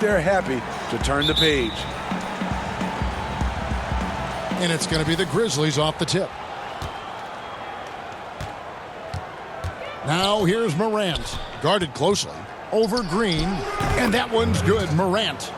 there happy to turn the page. And it's going to be the Grizzlies off the tip. Now here's Morant, guarded closely, over Green, and that one's good. Morant.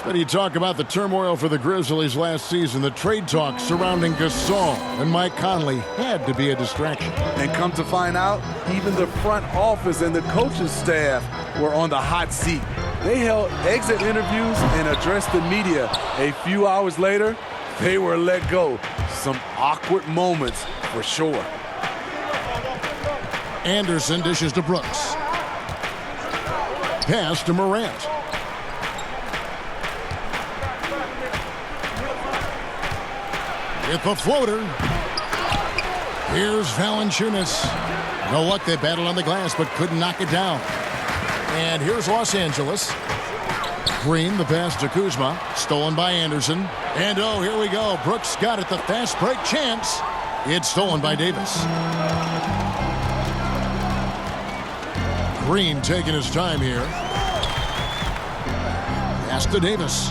But you talk about the turmoil for the Grizzlies last season, the trade talks surrounding Gasol and Mike Conley had to be a distraction. And come to find out, even the front office and the coaching staff were on the hot seat. They held exit interviews and addressed the media. A few hours later, they were let go. Some awkward moments for sure. Anderson dishes to Brooks. Pass to Morant. With the floater. Here's Valanciunas. No luck, they battled on the glass but couldn't knock it down. And here's Los Angeles. Green, the pass to Kuzma. Stolen by Anderson. And oh, here we go. Brooks got it, the fast break chance. It's stolen by Davis. Green taking his time here. Pass to Davis.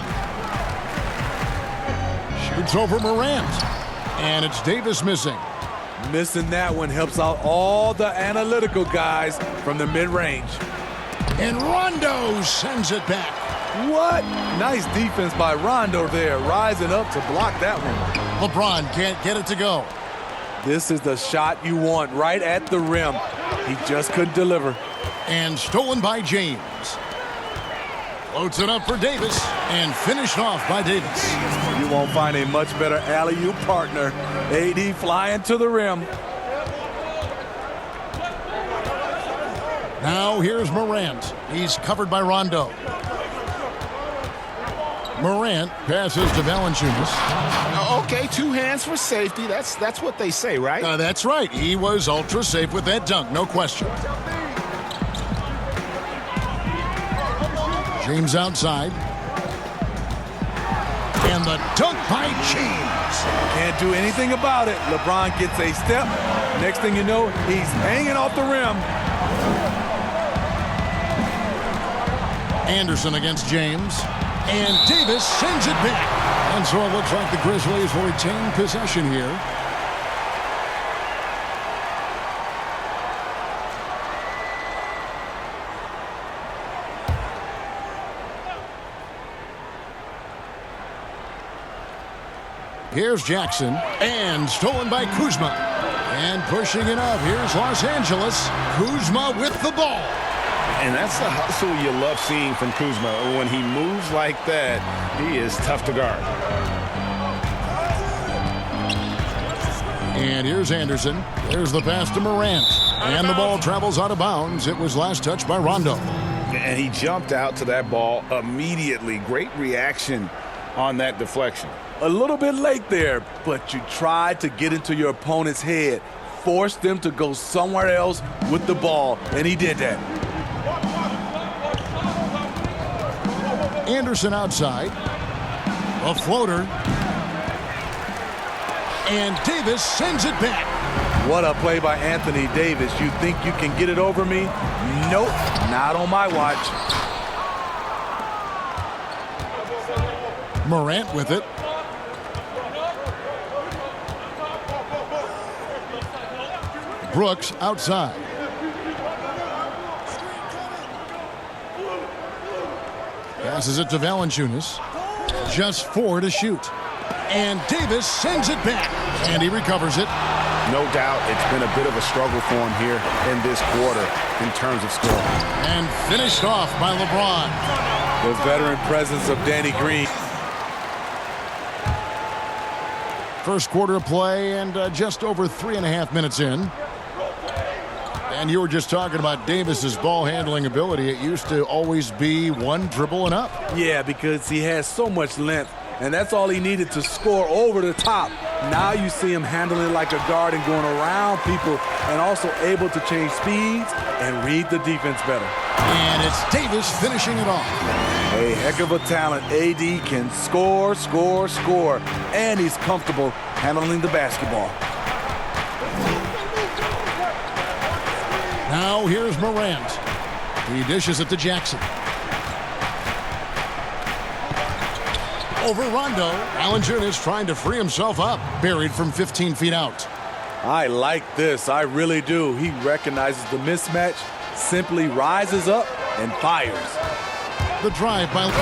Shoots over Morant. And it's Davis missing. Missing that one helps out all the analytical guys from the mid-range. And Rondo sends it back. What? Nice defense by Rondo there, rising up to block that one. LeBron can't get it to go. This is the shot you want, right at the rim. He just couldn't deliver. And stolen by James. Floats it up for Davis and finished off by Davis. You won't find a much better alley-oop partner. AD flying to the rim. Now here's Morant. He's covered by Rondo. Morant passes to Valanciunas. Okay, two hands for safety. That's what they say, right? That's right. He was ultra safe with that dunk, no question. James outside. And the dunk by James. Can't do anything about it. LeBron gets a step. Next thing you know, he's hanging off the rim. Anderson against James. And Davis sends it back. And so it looks like the Grizzlies will retain possession here. Here's Jackson, and stolen by Kuzma. And pushing it up, here's Los Angeles. Kuzma with the ball. And that's the hustle you love seeing from Kuzma. When he moves like that, he is tough to guard. And here's Anderson. There's the pass to Morant. And the ball travels out of bounds. It was last touched by Rondo. And he jumped out to that ball immediately. Great reaction on that deflection. A little bit late there, but you tried to get into your opponent's head. Forced them to go somewhere else with the ball, and he did that. Anderson outside. A floater. And Davis sends it back. What a play by Anthony Davis. You think you can get it over me? Nope, not on my watch. Morant with it. Brooks outside. Passes it to Valanciunas. Just 4 to shoot. And Davis sends it back. And he recovers it. No doubt it's been a bit of a struggle for him here in this quarter in terms of scoring. And finished off by LeBron. The veteran presence of Danny Green. First quarter of play and just over 3.5 minutes in. And you were just talking about Davis's ball handling ability. It used to always be one dribble and up. Yeah, because he has so much length, and that's all he needed to score over the top. Now you see him handling like a guard and going around people and also able to change speeds and read the defense better. And it's Davis finishing it off. A heck of a talent. AD can score, score, score, and he's comfortable handling the basketball. Now here's Morant. He dishes it to Jackson. Over Rondo. Valanciunas trying to free himself up. Buried from 15 feet out. I like this. I really do. He recognizes the mismatch, simply rises up and fires. The drive by... Okay.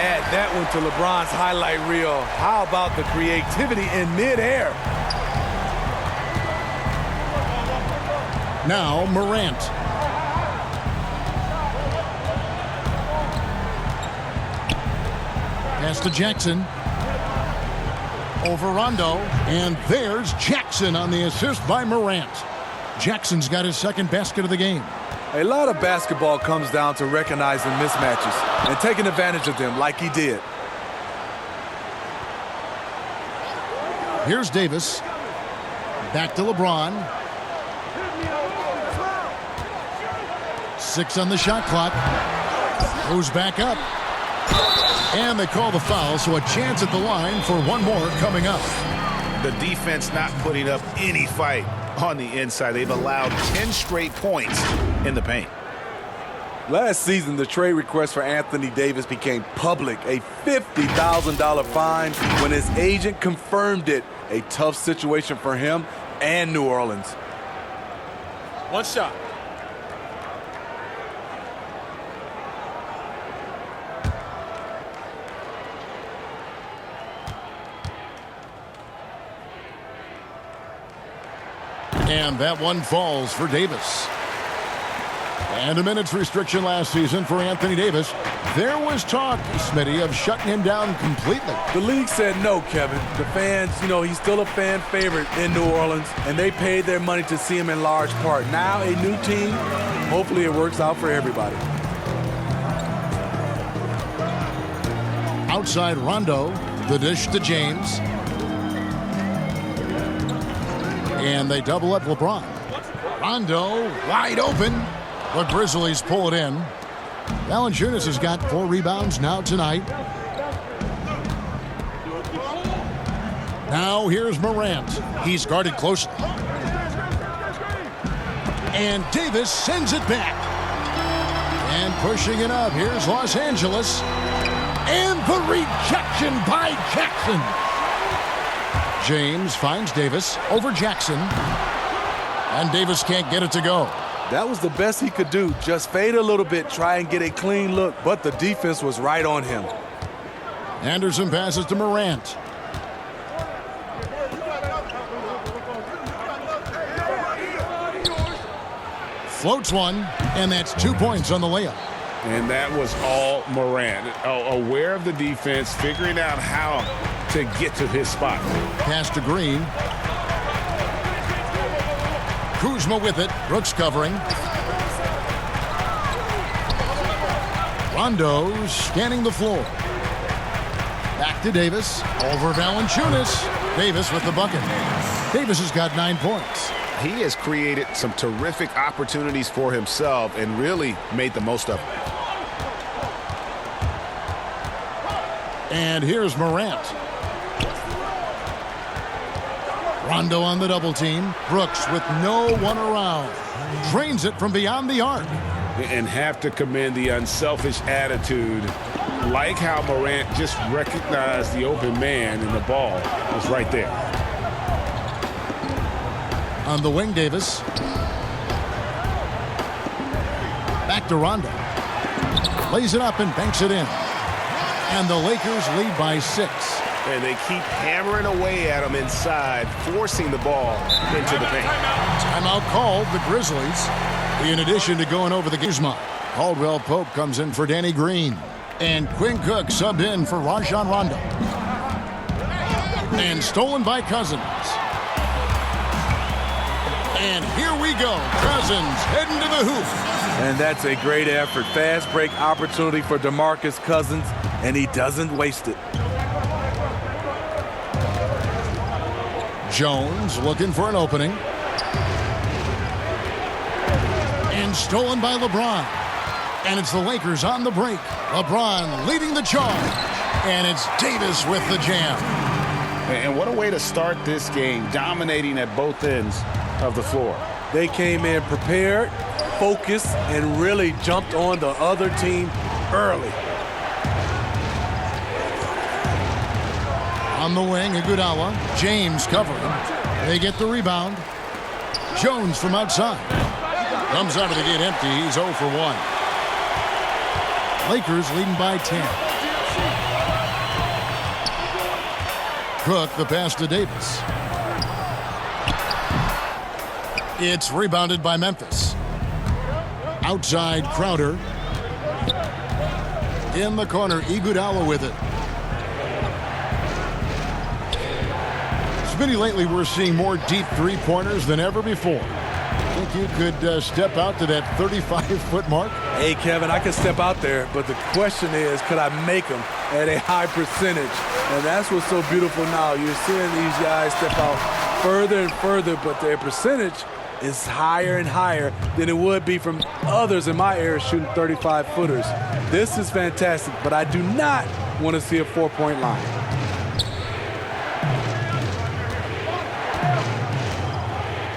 Add that one to LeBron's highlight reel. How about the creativity in midair? Now Morant. Pass to Jackson. Over Rondo. And there's Jackson on the assist by Morant. Jackson's got his second basket of the game. A lot of basketball comes down to recognizing mismatches and taking advantage of them like he did. Here's Davis. Back to LeBron. 6 on the shot clock. Goes back up. And they call the foul, so a chance at the line for one more coming up. The defense not putting up any fight on the inside. They've allowed 10 straight points in the paint. Last season, the trade request for Anthony Davis became public, a $50,000 fine when his agent confirmed it. A tough situation for him and New Orleans. One shot. And that one falls for Davis. And a minutes restriction last season for Anthony Davis. There was talk, Smitty, of shutting him down completely. The league said no, Kevin. The fans, he's still a fan favorite in New Orleans, and they paid their money to see him in large part. Now a new team, hopefully it works out for everybody. Outside Rondo, the dish to James. And they double up LeBron. Rondo wide open. The Grizzlies pull it in. Valanciunas has got 4 rebounds now tonight. Now here's Morant. He's guarded closely. And Davis sends it back. And pushing it up. Here's Los Angeles. And the rejection by Jackson. James finds Davis over Jackson. And Davis can't get it to go. That was the best he could do. Just fade a little bit, try and get a clean look, but the defense was right on him. Anderson passes to Morant. Floats one, and that's 2 points on the layup. And that was all Morant. Aware of the defense, figuring out how to get to his spot. Pass to Green. Kuzma with it. Brooks covering. Rondo scanning the floor. Back to Davis. Over Valanciunas. Davis with the bucket. Davis has got 9 points. He has created some terrific opportunities for himself and really made the most of it. And here's Morant. Rondo on the double team. Brooks with no one around. Drains it from beyond the arc. And have to commend the unselfish attitude. Like how Morant just recognized the open man and the ball was right there. On the wing, Davis. Back to Rondo. Lays it up and banks it in. And the Lakers lead by 6. And they keep hammering away at him inside, forcing the ball into the paint. Timeout called, the Grizzlies. In addition to going over the Guzman, Caldwell Pope comes in for Danny Green. And Quinn Cook subbed in for Rajon Rondo. And stolen by Cousins. And here we go. Cousins heading to the hoop. And that's a great effort. Fast break opportunity for DeMarcus Cousins, and he doesn't waste it. Jones looking for an opening. And stolen by LeBron. And it's the Lakers on the break. LeBron leading the charge. And it's Davis with the jam. And what a way to start this game, dominating at both ends of the floor. They came in prepared, focused, and really jumped on the other team early. On the wing, Iguodala. James covering. They get the rebound. Jones from outside. Comes out of the gate empty. He's 0 for 1. Lakers leading by 10. Cook, the pass to Davis. It's rebounded by Memphis. Outside, Crowder. In the corner, Iguodala with it. Smitty, lately we're seeing more deep three-pointers than ever before. Think you could step out to that 35-foot mark? Hey, Kevin, I can step out there, but the question is, could I make them at a high percentage? And that's what's so beautiful now. You're seeing these guys step out further and further, but their percentage is higher and higher than it would be from others in my area shooting 35-footers. This is fantastic, but I do not want to see a 4-point line.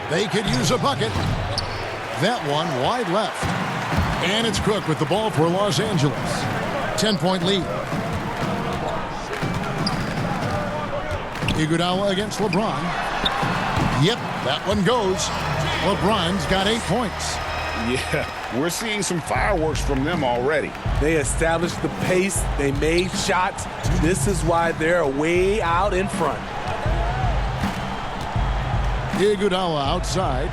They could use a bucket. That one wide left. And it's Cook with the ball for Los Angeles. 10-point lead. Iguodala against LeBron. Yep, that one goes. LeBron's got 8 points. Yeah, we're seeing some fireworks from them already. They established the pace. They made shots. This is why they're way out in front. Iguodala outside.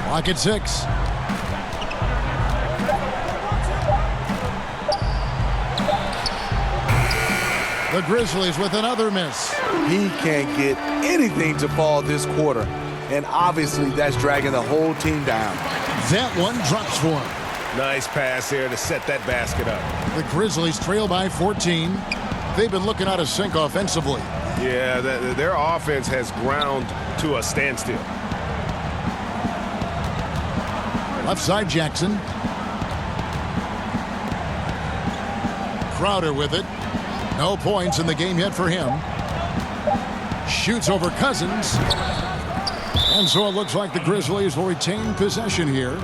Clock at 6. The Grizzlies with another miss. He can't get anything to fall this quarter. And obviously that's dragging the whole team down. That one drops for him. Nice pass here to set that basket up. The Grizzlies trail by 14. They've been looking out of sync offensively. Yeah, their offense has ground to a standstill. Left side, Jackson. Crowder with it. No points in the game yet for him. Shoots over Cousins. And so it looks like the Grizzlies will retain possession here.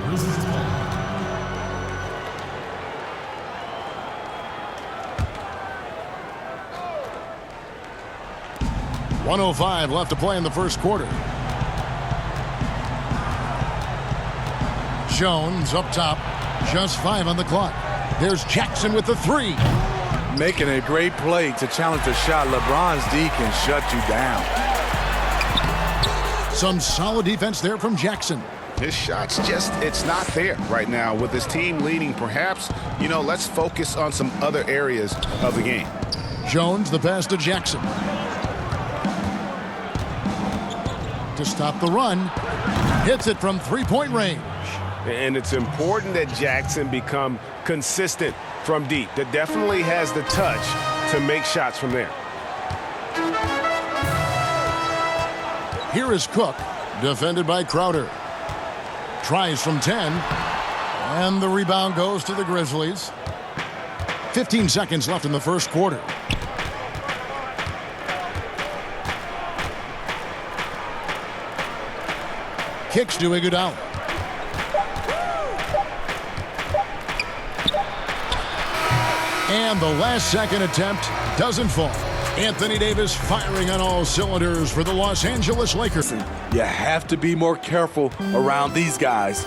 .105 left to play in the first quarter. Jones up top. Just 5 on the clock. There's Jackson with the 3. Making a great play to challenge the shot. LeBron's D can shut you down. Some solid defense there from Jackson. His shot's just, it's not there right now. With his team leading, perhaps, let's focus on some other areas of the game. Jones, the pass to Jackson. To stop the run. Hits it from 3-point range. And it's important that Jackson become consistent from deep. That definitely has the touch to make shots from there. Here is Cook, defended by Crowder. Tries from 10. And the rebound goes to the Grizzlies. 15 seconds left in the first quarter. Kicks to Iguodala. And the last second attempt doesn't fall. Anthony Davis firing on all cylinders for the Los Angeles Lakers. You have to be more careful around these guys.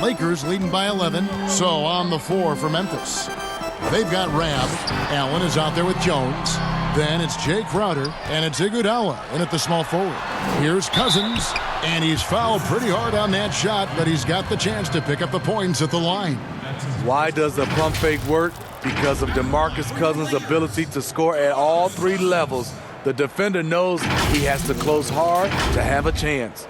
Lakers leading by 11. So on the floor for Memphis. They've got Rab. Allen is out there with Jones. Then it's Jay Crowder, and it's Iguodala in at the small forward. Here's Cousins, and he's fouled pretty hard on that shot, but he's got the chance to pick up the points at the line. Why does the pump fake work? Because of DeMarcus Cousins' ability to score at all 3 levels. The defender knows he has to close hard to have a chance.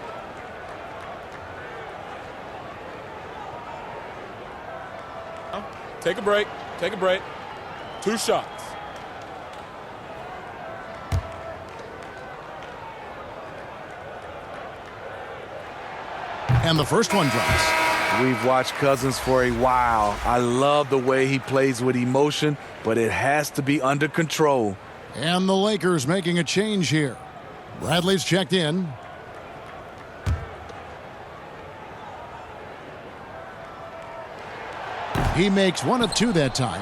Take a break. Take a break. 2 shots. And the first one drops. We've watched Cousins for a while. I love the way he plays with emotion, but it has to be under control. And the Lakers making a change here. Bradley's checked in. He makes 1 of 2 that time.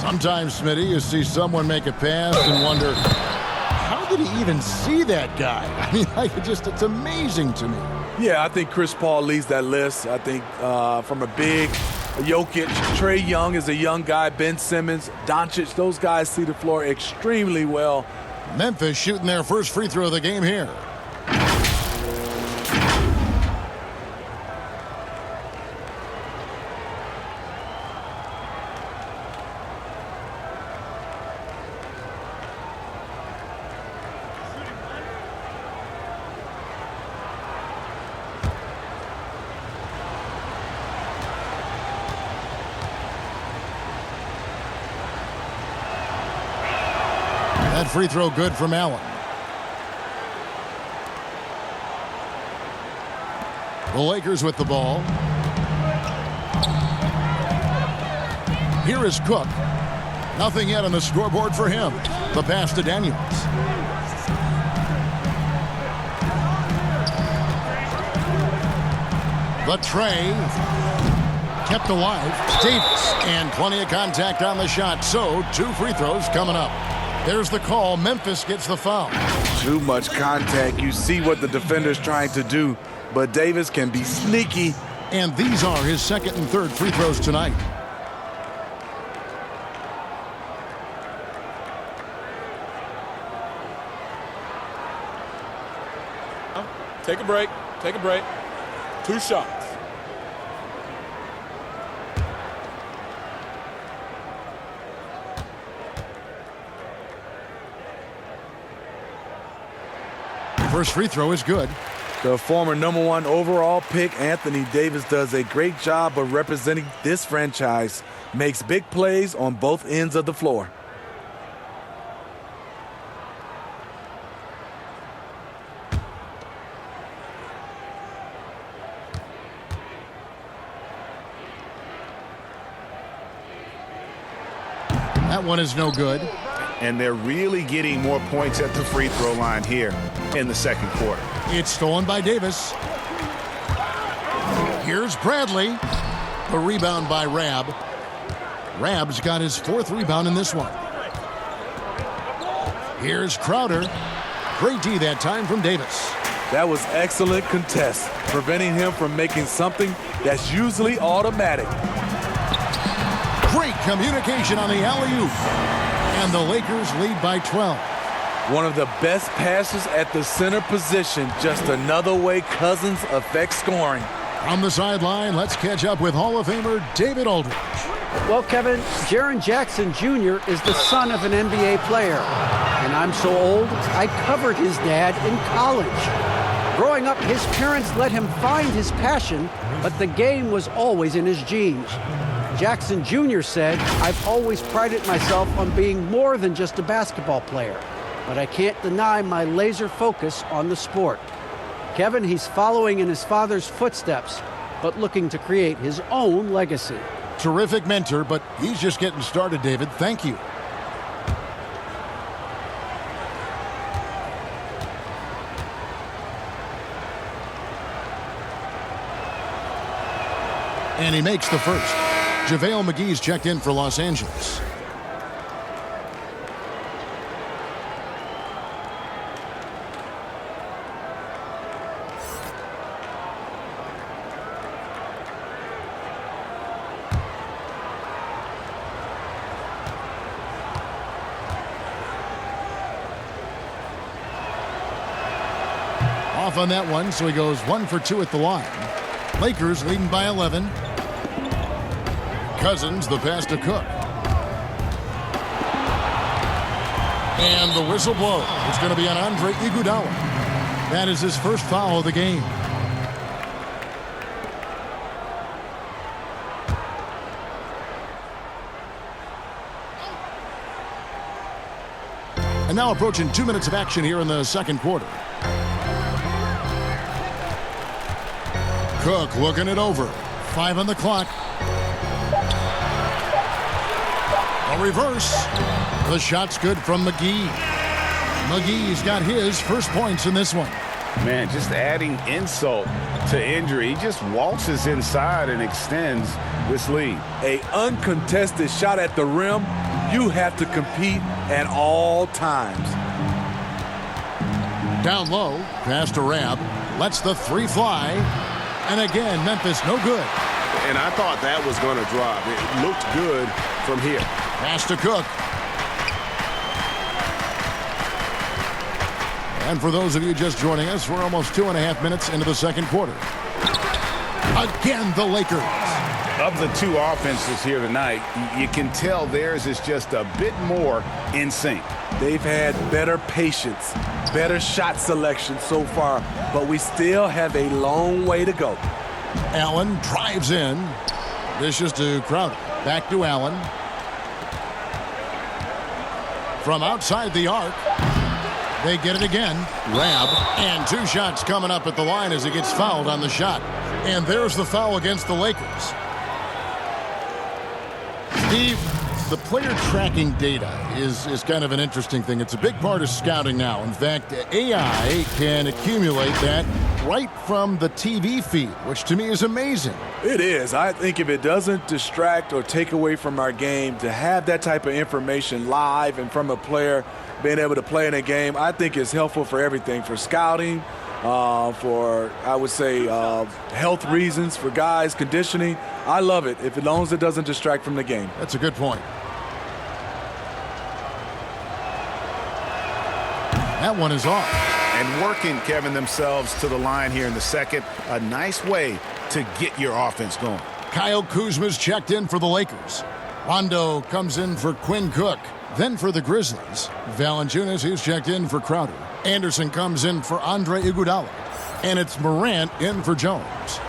Sometimes, Smitty, you see someone make a pass and wonder, how did he even see that guy? I mean, it's amazing to me. Yeah, I think Chris Paul leads that list. I think from a big Jokic, Trae Young is a young guy, Ben Simmons, Doncic, those guys see the floor extremely well. Memphis shooting their first free throw of the game here. That free throw good from Allen. The Lakers with the ball. Here is Cook. Nothing yet on the scoreboard for him. The pass to Daniels. The tray kept alive. Davis, and plenty of contact on the shot. So 2 free throws coming up. There's the call. Memphis gets the foul. Too much contact. You see what the defender's trying to do, but Davis can be sneaky. And these are his second and third free throws tonight. Take a break. Take a break. 2 shots. First free throw is good. The former #1 overall pick, Anthony Davis, does a great job of representing this franchise. Makes big plays on both ends of the floor. That one is no good. And they're really getting more points at the free throw line here in the second quarter. It's stolen by Davis. Here's Bradley. The rebound by Rab. Rab's got his 4th rebound in this one. Here's Crowder. Great D that time from Davis. That was excellent contest, preventing him from making something that's usually automatic. Great communication on the alley-oop. And the Lakers lead by 12. One of the best passes at the center position. Just another way Cousins affects scoring. On the sideline, let's catch up with Hall of Famer David Aldridge. Well, Kevin, Jaren Jackson Jr. is the son of an NBA player. And I'm so old, I covered his dad in college. Growing up, his parents let him find his passion, but the game was always in his genes. Jackson Jr. said, "I've always prided myself on being more than just a basketball player, but I can't deny my laser focus on the sport." Kevin, he's following in his father's footsteps, but looking to create his own legacy. Terrific mentor, but he's just getting started, David. Thank you. And he makes the first. JaVale McGee's checked in for Los Angeles. Off on that one, so he goes 1 for 2 at the line. Lakers leading by 11. Cousins, the pass to Cook. And the whistle blows. It's going to be on Andre Iguodala. That is his first foul of the game. And now approaching 2 minutes of action here in the second quarter. Cook looking it over. 5 on the clock. A reverse. The shot's good from McGee. McGee's got his first points in this one. Man, just adding insult to injury. He just waltzes inside and extends this lead. A uncontested shot at the rim, you have to compete at all times. Down low, pass to Rab. Lets the three fly. And again, Memphis no good. And I thought that was going to drop. It looked good from here. Pass to Cook. And for those of you just joining us, we're almost 2.5 minutes into the second quarter. Again, the Lakers. Of the two offenses here tonight, you can tell theirs is just a bit more in sync. They've had better patience, better shot selection so far, but we still have a long way to go. Allen drives in. Dishes to Crowder. Back to Allen. From outside the arc. They get it again. Rab. And 2 shots coming up at the line as he gets fouled on the shot. And there's the foul against the Lakers. Steve, the player tracking data is kind of an interesting thing. It's a big part of scouting now. In fact, AI can accumulate that right from the TV feed, which to me is amazing. It is. I think if it doesn't distract or take away from our game, to have that type of information live and from a player being able to play in a game, I think is helpful for everything, for scouting, for, I would say, health reasons, for guys, conditioning. I love it, as long as it doesn't distract from the game. That's a good point. That one is off. And working, Kevin, themselves to the line here in the second. A nice way to get your offense going. Kyle Kuzma's checked in for the Lakers. Rondo comes in for Quinn Cook. Then for the Grizzlies, Valanciunas, who's checked in for Crowder. Anderson comes in for Andre Iguodala. And it's Morant in for Jones.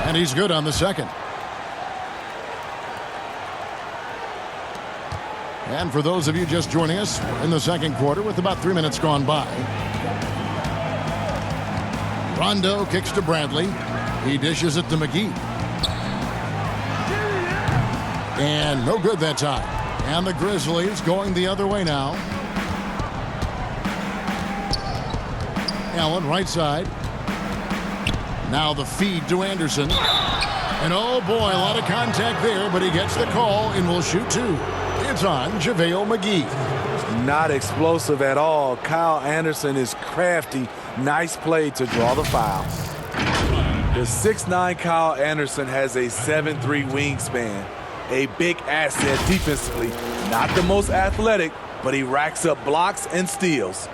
And he's good on the second. And for those of you just joining us, we're in the second quarter with about 3 minutes gone by. Rondo kicks to Bradley. He dishes it to McGee. And no good that time. And the Grizzlies going the other way now. Allen right side. Now the feed to Anderson. And oh boy, a lot of contact there, but he gets the call and will shoot 2. It's on JaVale McGee. Not explosive at all. Kyle Anderson is crafty. Nice play to draw the foul. The 6'9" Kyle Anderson has a 7'3" wingspan. A big asset defensively. Not the most athletic, but he racks up blocks and steals.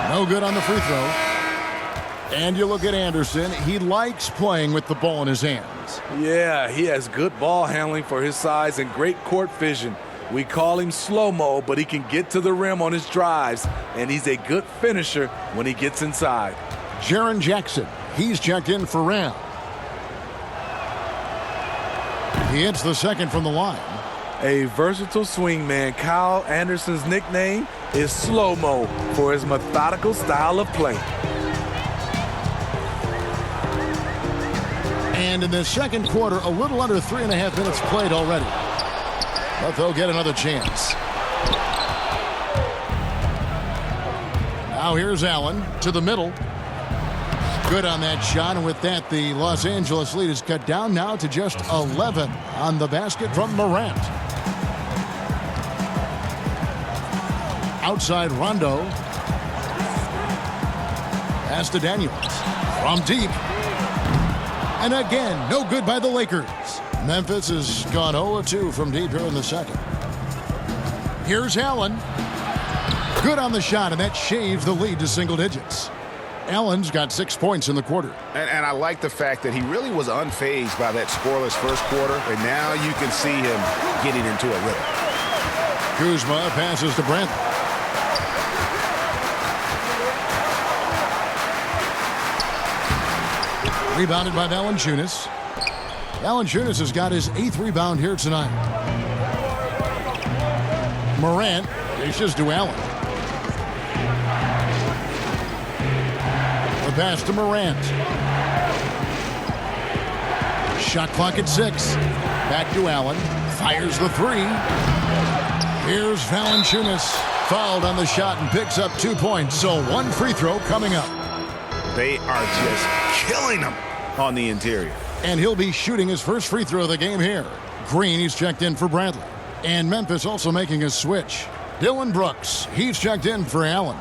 No good on the free throw. And you look at Anderson, he likes playing with the ball in his hands. Yeah, he has good ball handling for his size and great court vision. We call him slow-mo, but he can get to the rim on his drives, and he's a good finisher when he gets inside. Jaren Jackson, he's checked in for Ram. He hits the second from the line. A versatile swingman, Kyle Anderson's nickname is slow-mo for his methodical style of play. And in the second quarter, a little under 3.5 minutes played already. But they'll get another chance. Now here's Allen to the middle. Good on that shot, and with that, the Los Angeles lead is cut down now to just 11 on the basket from Morant. Outside Rondo. Pass to Daniels. From deep. And again, no good by the Lakers. Memphis has gone 0-2 from deep here in the second. Here's Allen. Good on the shot, and that shaves the lead to single digits. Allen's got 6 points in the quarter. And I like the fact that he really was unfazed by that scoreless first quarter, and now you can see him getting into a rhythm. Kuzma passes to Brent. Rebounded by Valanciunas. Valanciunas has got his 8th rebound here tonight. Morant dishes to Allen. The pass to Morant. Shot clock at 6. Back to Allen. Fires the 3. Here's Valanciunas. Fouled on the shot and picks up 2 points. So 1 free throw coming up. They are just killing them on the interior. And he'll be shooting his first free throw of the game here. Green, he's checked in for Bradley. And Memphis also making a switch. Dylan Brooks, he's checked in for Allen.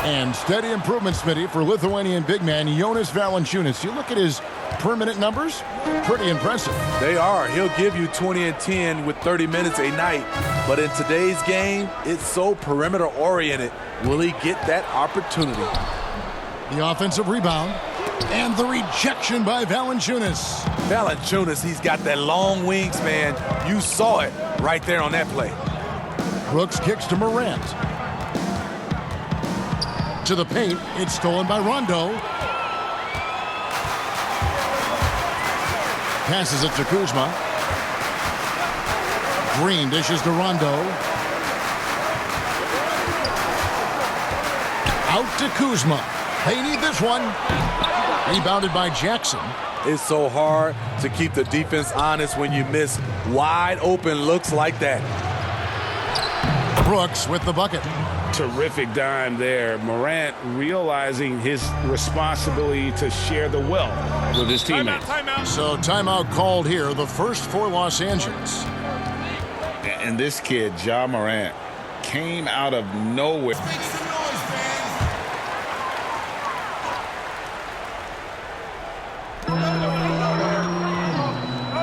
And steady improvement, Smitty, for Lithuanian big man Jonas Valanciunas. You look at his per-minute numbers, pretty impressive. They are. He'll give you 20 and 10 with 30 minutes a night. But in today's game, it's so perimeter-oriented. Will he get that opportunity? The offensive rebound. And the rejection by Valanciunas. Valanciunas, he's got that long wingspan. You saw it right there on that play. Brooks kicks to Morant. To the paint. It's stolen by Rondo. Passes it to Kuzma. Green dishes to Rondo. Out to Kuzma. They need this one. Rebounded by Jackson. It's so hard to keep the defense honest when you miss wide open looks like that. Brooks with the bucket. Terrific dime there. Morant realizing his responsibility to share the wealth with his teammates. Timeout. So timeout called here, the first for Los Angeles. And this kid, Ja Morant, came out of nowhere.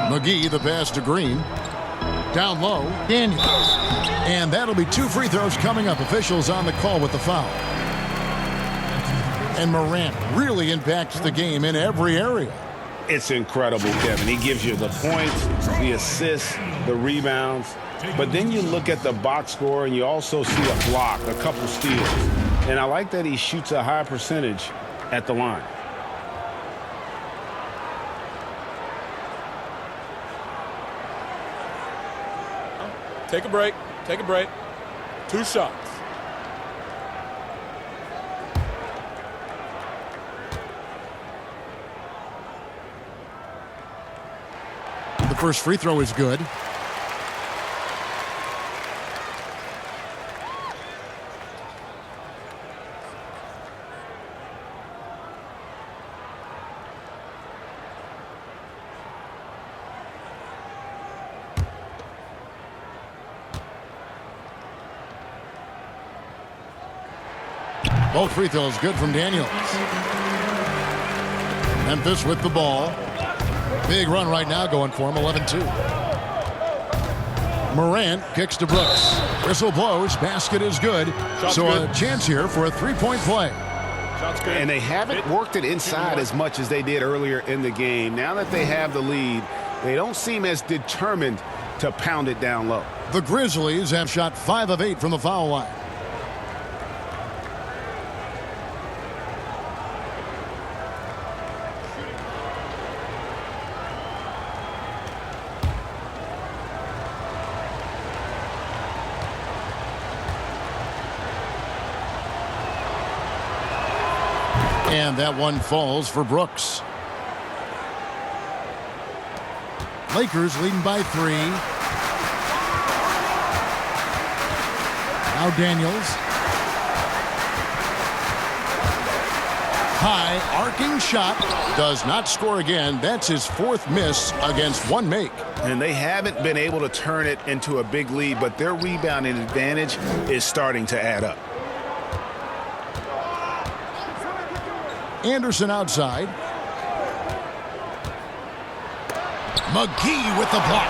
McGee, the pass to Green. Down low, Daniels. And that'll be 2 free throws coming up. Officials on the call with the foul. And Morant really impacts the game in every area. It's incredible, Kevin. He gives you the points, the assists, the rebounds. But then you look at the box score and you also see a block, a couple steals. And I like that he shoots a high percentage at the line. Take a break. Take a break. 2 shots. The first free throw is good. Both free throws good from Daniels. Memphis with the ball. Big run right now going for him, 11-2. Morant kicks to Brooks. Whistle blows, basket is good. Shot's so good. A chance here for a 3-point play. Shots good. And they haven't worked it inside as much as they did earlier in the game. Now that they have the lead, they don't seem as determined to pound it down low. The Grizzlies have shot 5 of 8 from the foul line. And that one falls for Brooks. Lakers leading by 3. Now Daniels. High arcing shot. Does not score again. That's his 4th miss against 1 make. And they haven't been able to turn it into a big lead, but their rebounding advantage is starting to add up. Anderson outside. McGee with the block.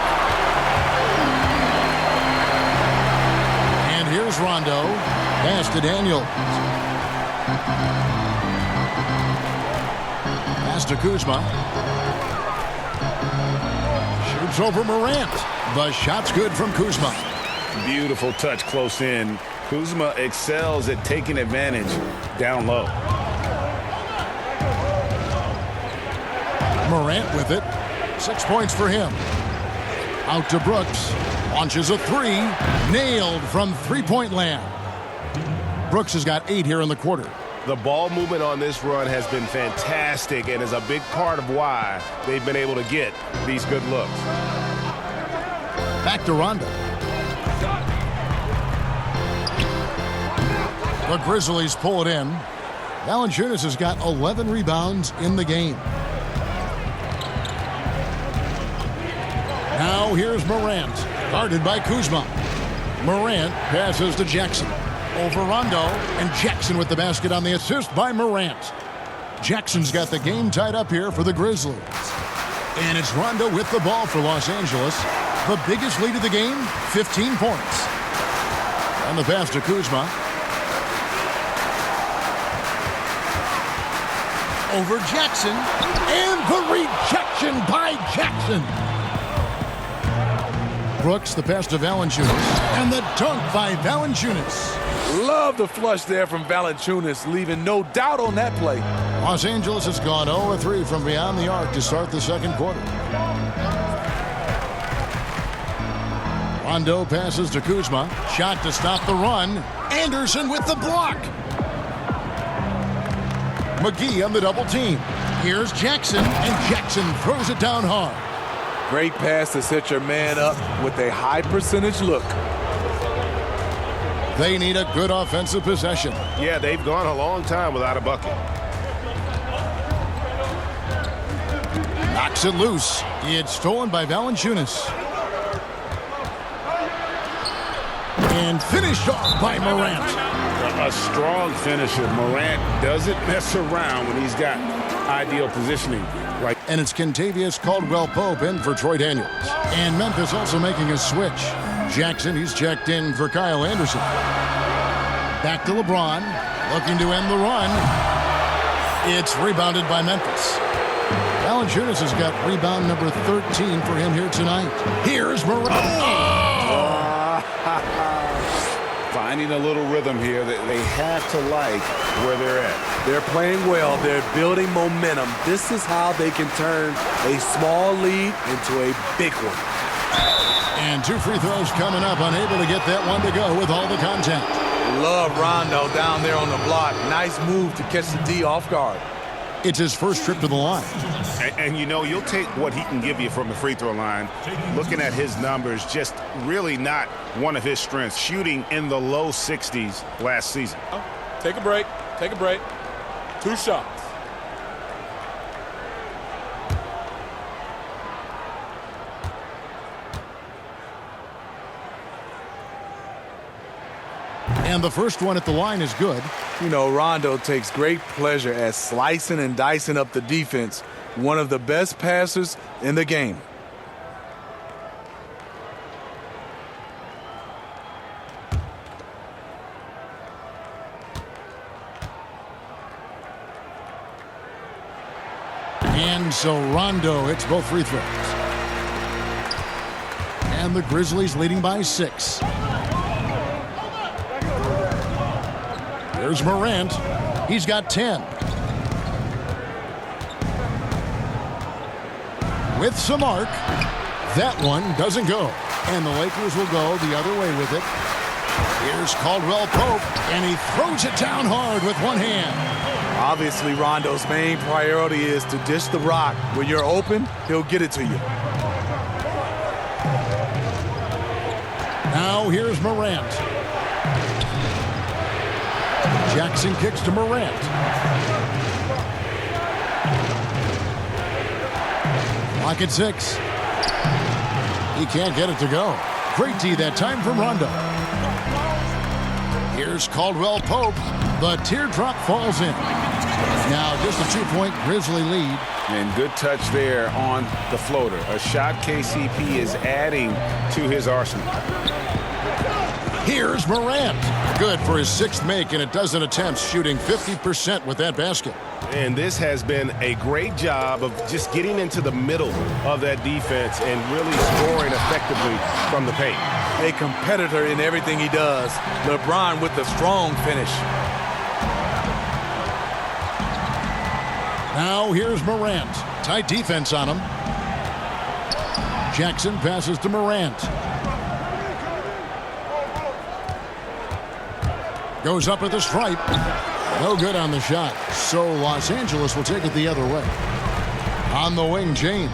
And here's Rondo. Pass to Daniels. Pass to Kuzma. Shoots over Morant. The shot's good from Kuzma. Beautiful touch close in. Kuzma excels at taking advantage down low. Morant with it. 6 points for him. Out to Brooks. Launches a three. Nailed from three-point land. Brooks has got 8 here in the quarter. The ball movement on this run has been fantastic and is a big part of why they've been able to get these good looks. Back to Rondo. The Grizzlies pull it in. Valanciunas has got 11 rebounds in the game. Now here's Morant, guarded by Kuzma. Morant passes to Jackson. Over Rondo, and Jackson with the basket on the assist by Morant. Jackson's got the game tied up here for the Grizzlies. And it's Rondo with the ball for Los Angeles. The biggest lead of the game, 15 points. And the pass to Kuzma. Over Jackson, and the rejection by Jackson. Brooks, the pass to Valanciunas, and the dunk by Valanciunas. Love the flush there from Valanciunas, leaving no doubt on that play. Los Angeles has gone 0-3 from beyond the arc to start the second quarter. Rondo passes to Kuzma. Shot to stop the run. Anderson with the block. McGee on the double team. Here's Jackson, and Jackson throws it down hard. Great pass to set your man up with a high percentage look. They need a good offensive possession. Yeah, they've gone a long time without a bucket. Knocks it loose. It's stolen by Valanciunas. And finished off by Morant. A strong finisher. Morant doesn't mess around when he's got ideal positioning. And it's Kentavious Caldwell-Pope in for Troy Daniels. And Memphis also making a switch. Jackson, he's checked in for Kyle Anderson. Back to LeBron, looking to end the run. It's rebounded by Memphis. Valanciunas has got rebound number 13 for him here tonight. Here's Morant. Finding a little rhythm here that they have to like where they're at. They're playing well. They're building momentum. This is how they can turn a small lead into a big one. And 2 free throws coming up, unable to get that one to go with all the contact. Love Rondo down there on the block. Nice move to catch the D off guard. It's his first trip to the line. And you know, you'll take what he can give you from the free throw line. Looking at his numbers, just really not one of his strengths. Shooting in the low 60s last season. Take a break. Take a break. 2 shots. And the first one at the line is good. You know, Rondo takes great pleasure at slicing and dicing up the defense. One of the best passers in the game. And so Rondo hits both free throws. And the Grizzlies leading by 6. There's Morant. He's got 10. With some arc. That one doesn't go. And the Lakers will go the other way with it. Here's Caldwell-Pope, and he throws it down hard with one hand. Obviously, Rondo's main priority is to dish the rock. When you're open, he'll get it to you. Now here's Morant. Jackson kicks to Morant. Clock at 6. He can't get it to go. Great D that time from Rondo. Here's Caldwell-Pope. The teardrop falls in. Now just a 2-point Grizzly lead. And good touch there on the floater. A shot KCP is adding to his arsenal. Here's Morant. Good for his 6th make and a dozen attempts, shooting 50% with that basket. And this has been a great job of just getting into the middle of that defense and really scoring effectively from the paint. A competitor in everything he does. LeBron with the strong finish. Now here's Morant. Tight defense on him. Jackson passes to Morant. Goes up with a stripe. No good on the shot. So Los Angeles will take it the other way. On the wing, James.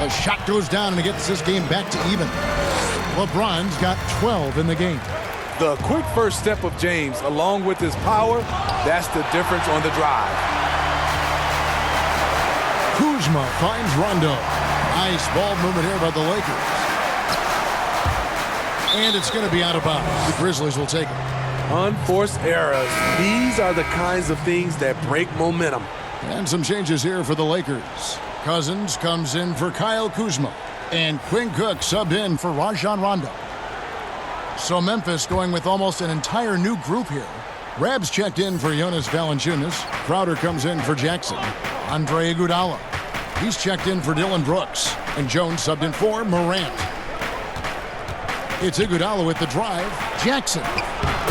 The shot goes down and it gets this game back to even. LeBron's got 12 in the game. The quick first step of James, along with his power, that's the difference on the drive. Kuzma finds Rondo. Nice ball movement here by the Lakers. And it's going to be out of bounds. The Grizzlies will take it. Unforced errors. These are the kinds of things that break momentum. And some changes here for the Lakers. Cousins comes in for Kyle Kuzma. And Quinn Cook subbed in for Rajon Rondo. So Memphis going with almost an entire new group here. Rabs checked in for Jonas Valanciunas. Crowder comes in for Jackson. Andre Iguodala. He's checked in for Dylan Brooks. And Jones subbed in for Morant. It's Iguodala with the drive. Jackson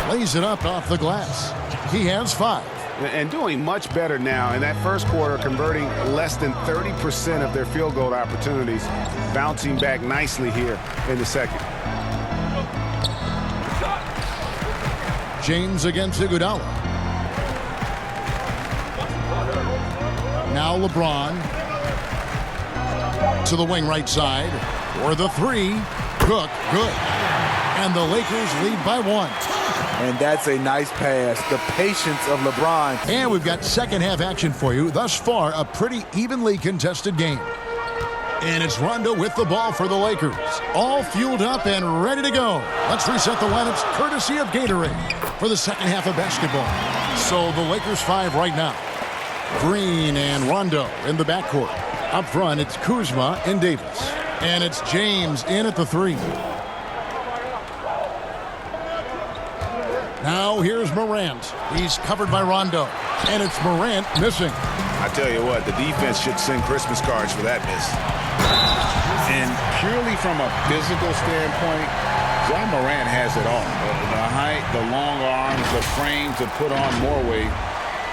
lays it up off the glass. He has 5. And doing much better now in that first quarter, converting less than 30% of their field goal opportunities, bouncing back nicely here in the second. James against Iguodala. Now LeBron to the wing right side for the 3. Cook, good. And the Lakers lead by 1. And that's a nice pass. The patience of LeBron. And we've got second half action for you. Thus far, a pretty evenly contested game. And it's Rondo with the ball for the Lakers. All fueled up and ready to go. Let's reset the lineups courtesy of Gatorade for the second half of basketball. So the Lakers 5 right now. Green and Rondo in the backcourt. Up front, it's Kuzma and Davis. And it's James in at the 3. Now here's Morant. He's covered by Rondo. And it's Morant missing. I tell you what, the defense should send Christmas cards for that miss. And purely from a physical standpoint, John Morant has it all. The height, the long arms, the frame to put on more weight.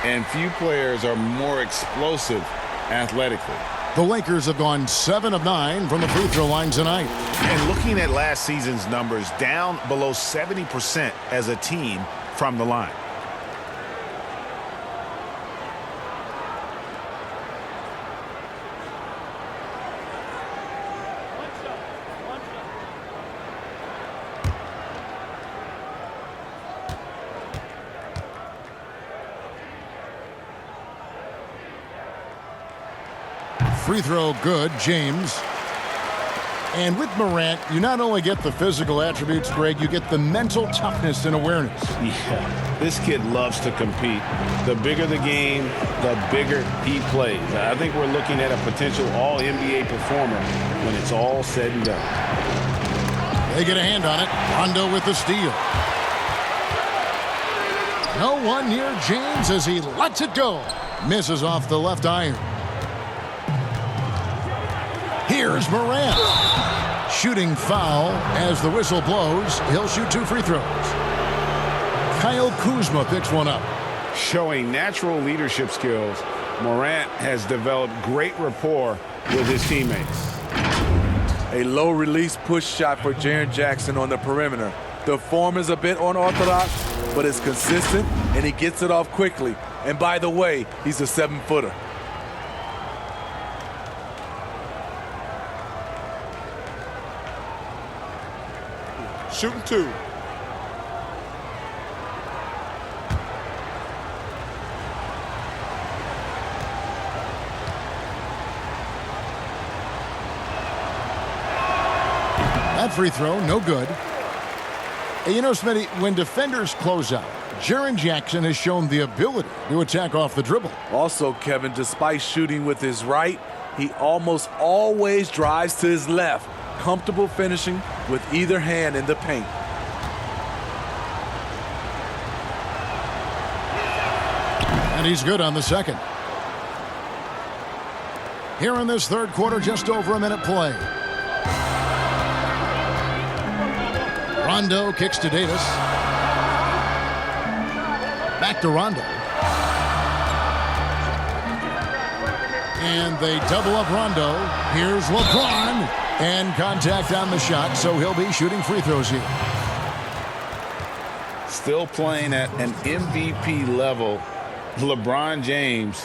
And few players are more explosive athletically. The Lakers have gone 7 of 9 from the free throw line tonight. And looking at last season's numbers, down below 70% as a team from the line. Free throw good, James. And with Morant, you not only get the physical attributes, Greg, you get the mental toughness and awareness. Yeah, this kid loves to compete. The bigger the game, the bigger he plays. I think we're looking at a potential all-NBA performer when it's all said and done. They get a hand on it. Rondo with the steal. No one near James as he lets it go. Misses off the left iron. Here's Morant. Shooting foul as the whistle blows. He'll shoot 2 free throws. Kyle Kuzma picks one up. Showing natural leadership skills, Morant has developed great rapport with his teammates. A low release push shot for Jaren Jackson on the perimeter. The form is a bit unorthodox, but it's consistent and he gets it off quickly. And by the way, he's a 7-footer. Shooting 2. That free throw, no good. And you know, Smitty, when defenders close out, Jaren Jackson has shown the ability to attack off the dribble. Also, Kevin, despite shooting with his right, he almost always drives to his left. Comfortable finishing with either hand in the paint. And he's good on the second. Here in this third quarter, just over a minute play. Rondo kicks to Davis. Back to Rondo. And they double up Rondo. Here's LeBron. And contact on the shot, so he'll be shooting free throws here. Still playing at an MVP level. LeBron James,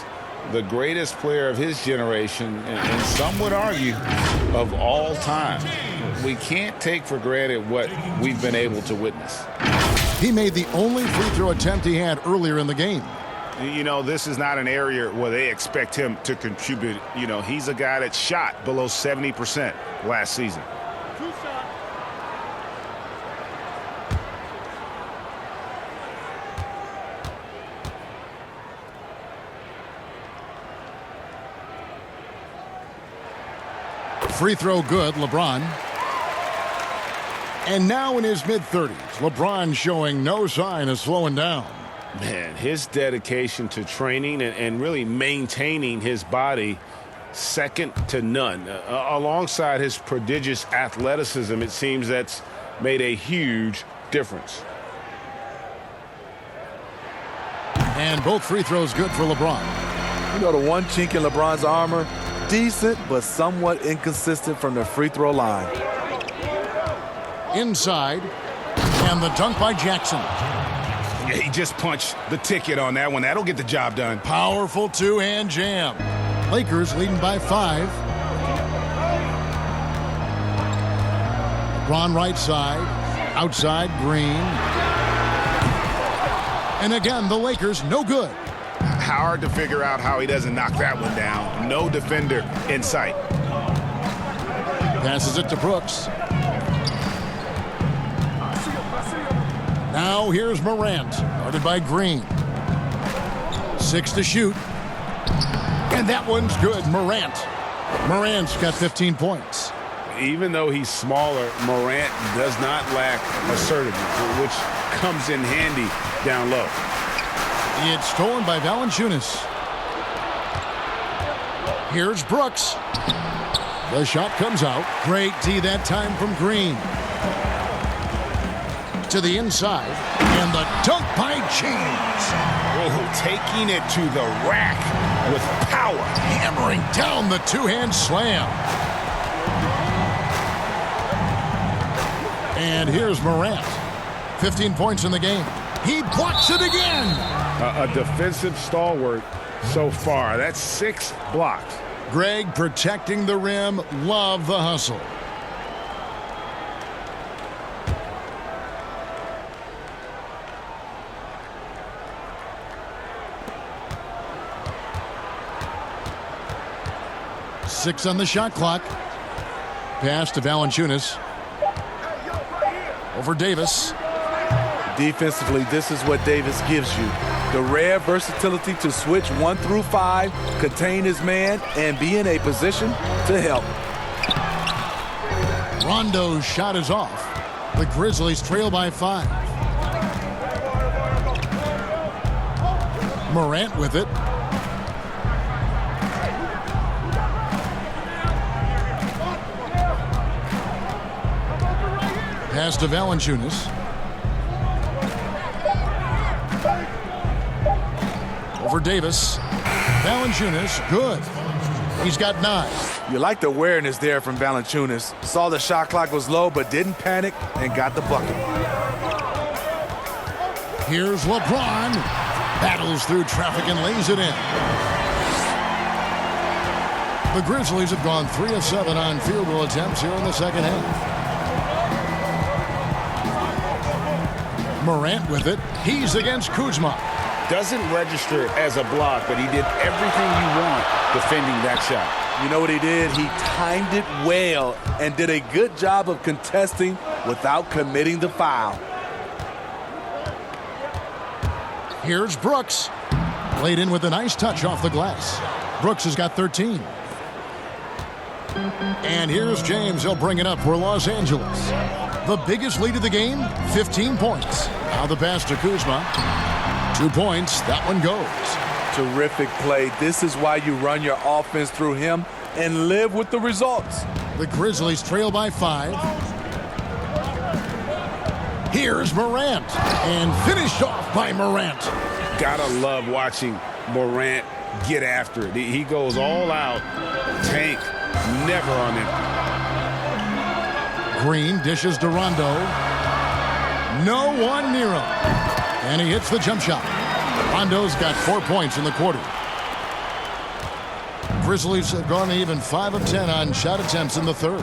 the greatest player of his generation, and some would argue of all time. We can't take for granted what we've been able to witness. He made the only free throw attempt he had earlier in the game. You know, this is not an area where they expect him to contribute. You know, he's a guy that shot below 70% last season. Free throw good, LeBron. And now in his mid-30s, LeBron showing no sign of slowing down. Man, his dedication to training and really maintaining his body, second to none. Alongside his prodigious athleticism, it seems that's made a huge difference. And both free throws good for LeBron. You know, the one chink in LeBron's armor, decent but somewhat inconsistent from the free throw line. Inside, and the dunk by Jackson. Yeah, he just punched the ticket on that one. That'll get the job done. Powerful two-hand jam. Lakers leading by 5. LeBron right side, outside Green. And again, the Lakers no good. Hard to figure out how he doesn't knock that one down. No defender in sight. Passes it to Brooks. Now here's Morant, guarded by Green. 6 to shoot. And that one's good, Morant. Morant's got 15 points. Even though he's smaller, Morant does not lack assertiveness, which comes in handy down low. It's stolen by Valanciunas. Here's Brooks. The shot comes out. Great D that time from Green. To the inside. And the dunk by James. Oh, taking it to the rack with power. Hammering down the two-hand slam. And here's Morant. 15 points in the game. He blocks it again. A defensive stalwart so far. That's 6 blocks. Greg protecting the rim. Love the hustle. Six on the shot clock. Pass to Valanciunas. Over Davis. Defensively, this is what Davis gives you. The rare versatility to switch 1 through 5, contain his man, and be in a position to help. Rondo's shot is off. The Grizzlies trail by 5. Morant with it. Pass to Valanciunas. Over Davis. Valanciunas, good. He's got 9. You like the awareness there from Valanciunas. Saw the shot clock was low, but didn't panic and got the bucket. Here's LeBron. Battles through traffic and lays it in. The Grizzlies have gone 3 of 7 on field goal attempts here in the second half. Morant with it. He's against Kuzma. Doesn't register as a block, but he did everything you want defending that shot. You know what he did? He timed it well and did a good job of contesting without committing the foul. Here's Brooks. Laid in with a nice touch off the glass. Brooks has got 13. And here's James. He'll bring it up for Los Angeles. The biggest lead of the game, 15 points. Now the pass to Kuzma. 2 points. That one goes. terrific play. This is why you run your offense through him and live with the results. The Grizzlies trail by 5. Here's Morant, and finished off by Morant. Gotta love watching Morant get after it. He goes all out. Tank, never on empty. Green dishes to Rondo. No one near him. And he hits the jump shot. Rondo's got 4 points in the quarter. Grizzlies have gone even 5 of 10 on shot attempts in the third.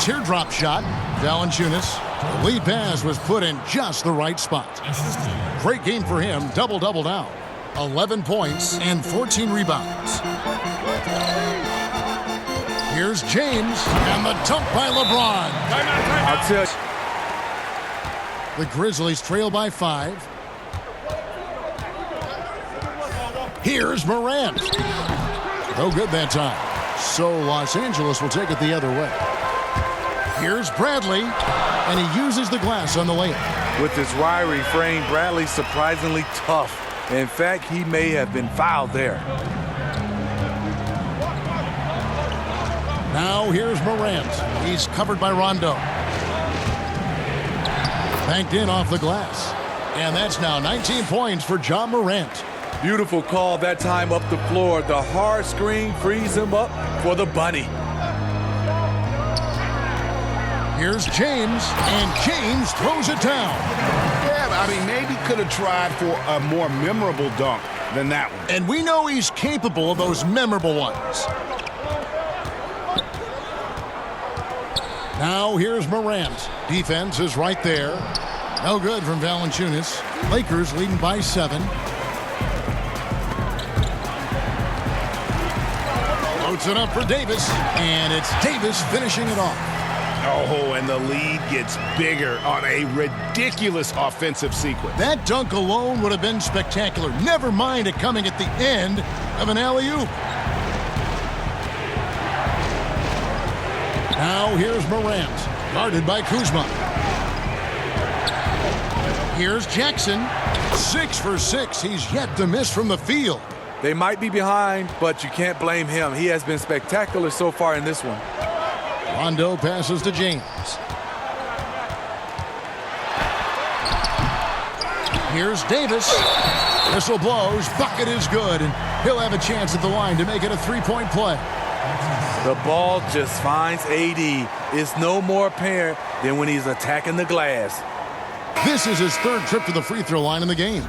Teardrop shot. Valanciunas. The lead pass was put in just the right spot. Great game for him. Double-double now. 11 points and 14 rebounds. Here's James, and the dunk by LeBron. I'll tell you. The Grizzlies trail by 5. Here's Morant. No good that time. So Los Angeles will take it the other way. Here's Bradley, and he uses the glass on the layup. With his wiry frame, Bradley's surprisingly tough. In fact, he may have been fouled there. Now here's Morant. He's covered by Rondo. Banked in off the glass. And that's now 19 points for Ja Morant. Beautiful call that time up the floor. The hard screen frees him up for the bunny. Here's James, and James throws it down. Yeah, I mean, maybe could have tried for a more memorable dunk than that one. And we know he's capable of those memorable ones. Now here's Morant. Defense is right there. No good from Valanciunas. Lakers leading by 7. Loads it up for Davis, and it's Davis finishing it off. Oh, and the lead gets bigger on a ridiculous offensive sequence. That dunk alone would have been spectacular. Never mind it coming at the end of an alley-oop. Now here's Morant, guarded by Kuzma. Here's Jackson. 6 for 6. He's yet to miss from the field. They might be behind, but you can't blame him. He has been spectacular so far in this one. Rondo passes to James. Here's Davis. Whistle blows. Bucket is good, and he'll have a chance at the line to make it a 3-point play. The ball just finds AD. It's no more apparent than when he's attacking the glass. This is his 3rd trip to the free throw line in the game.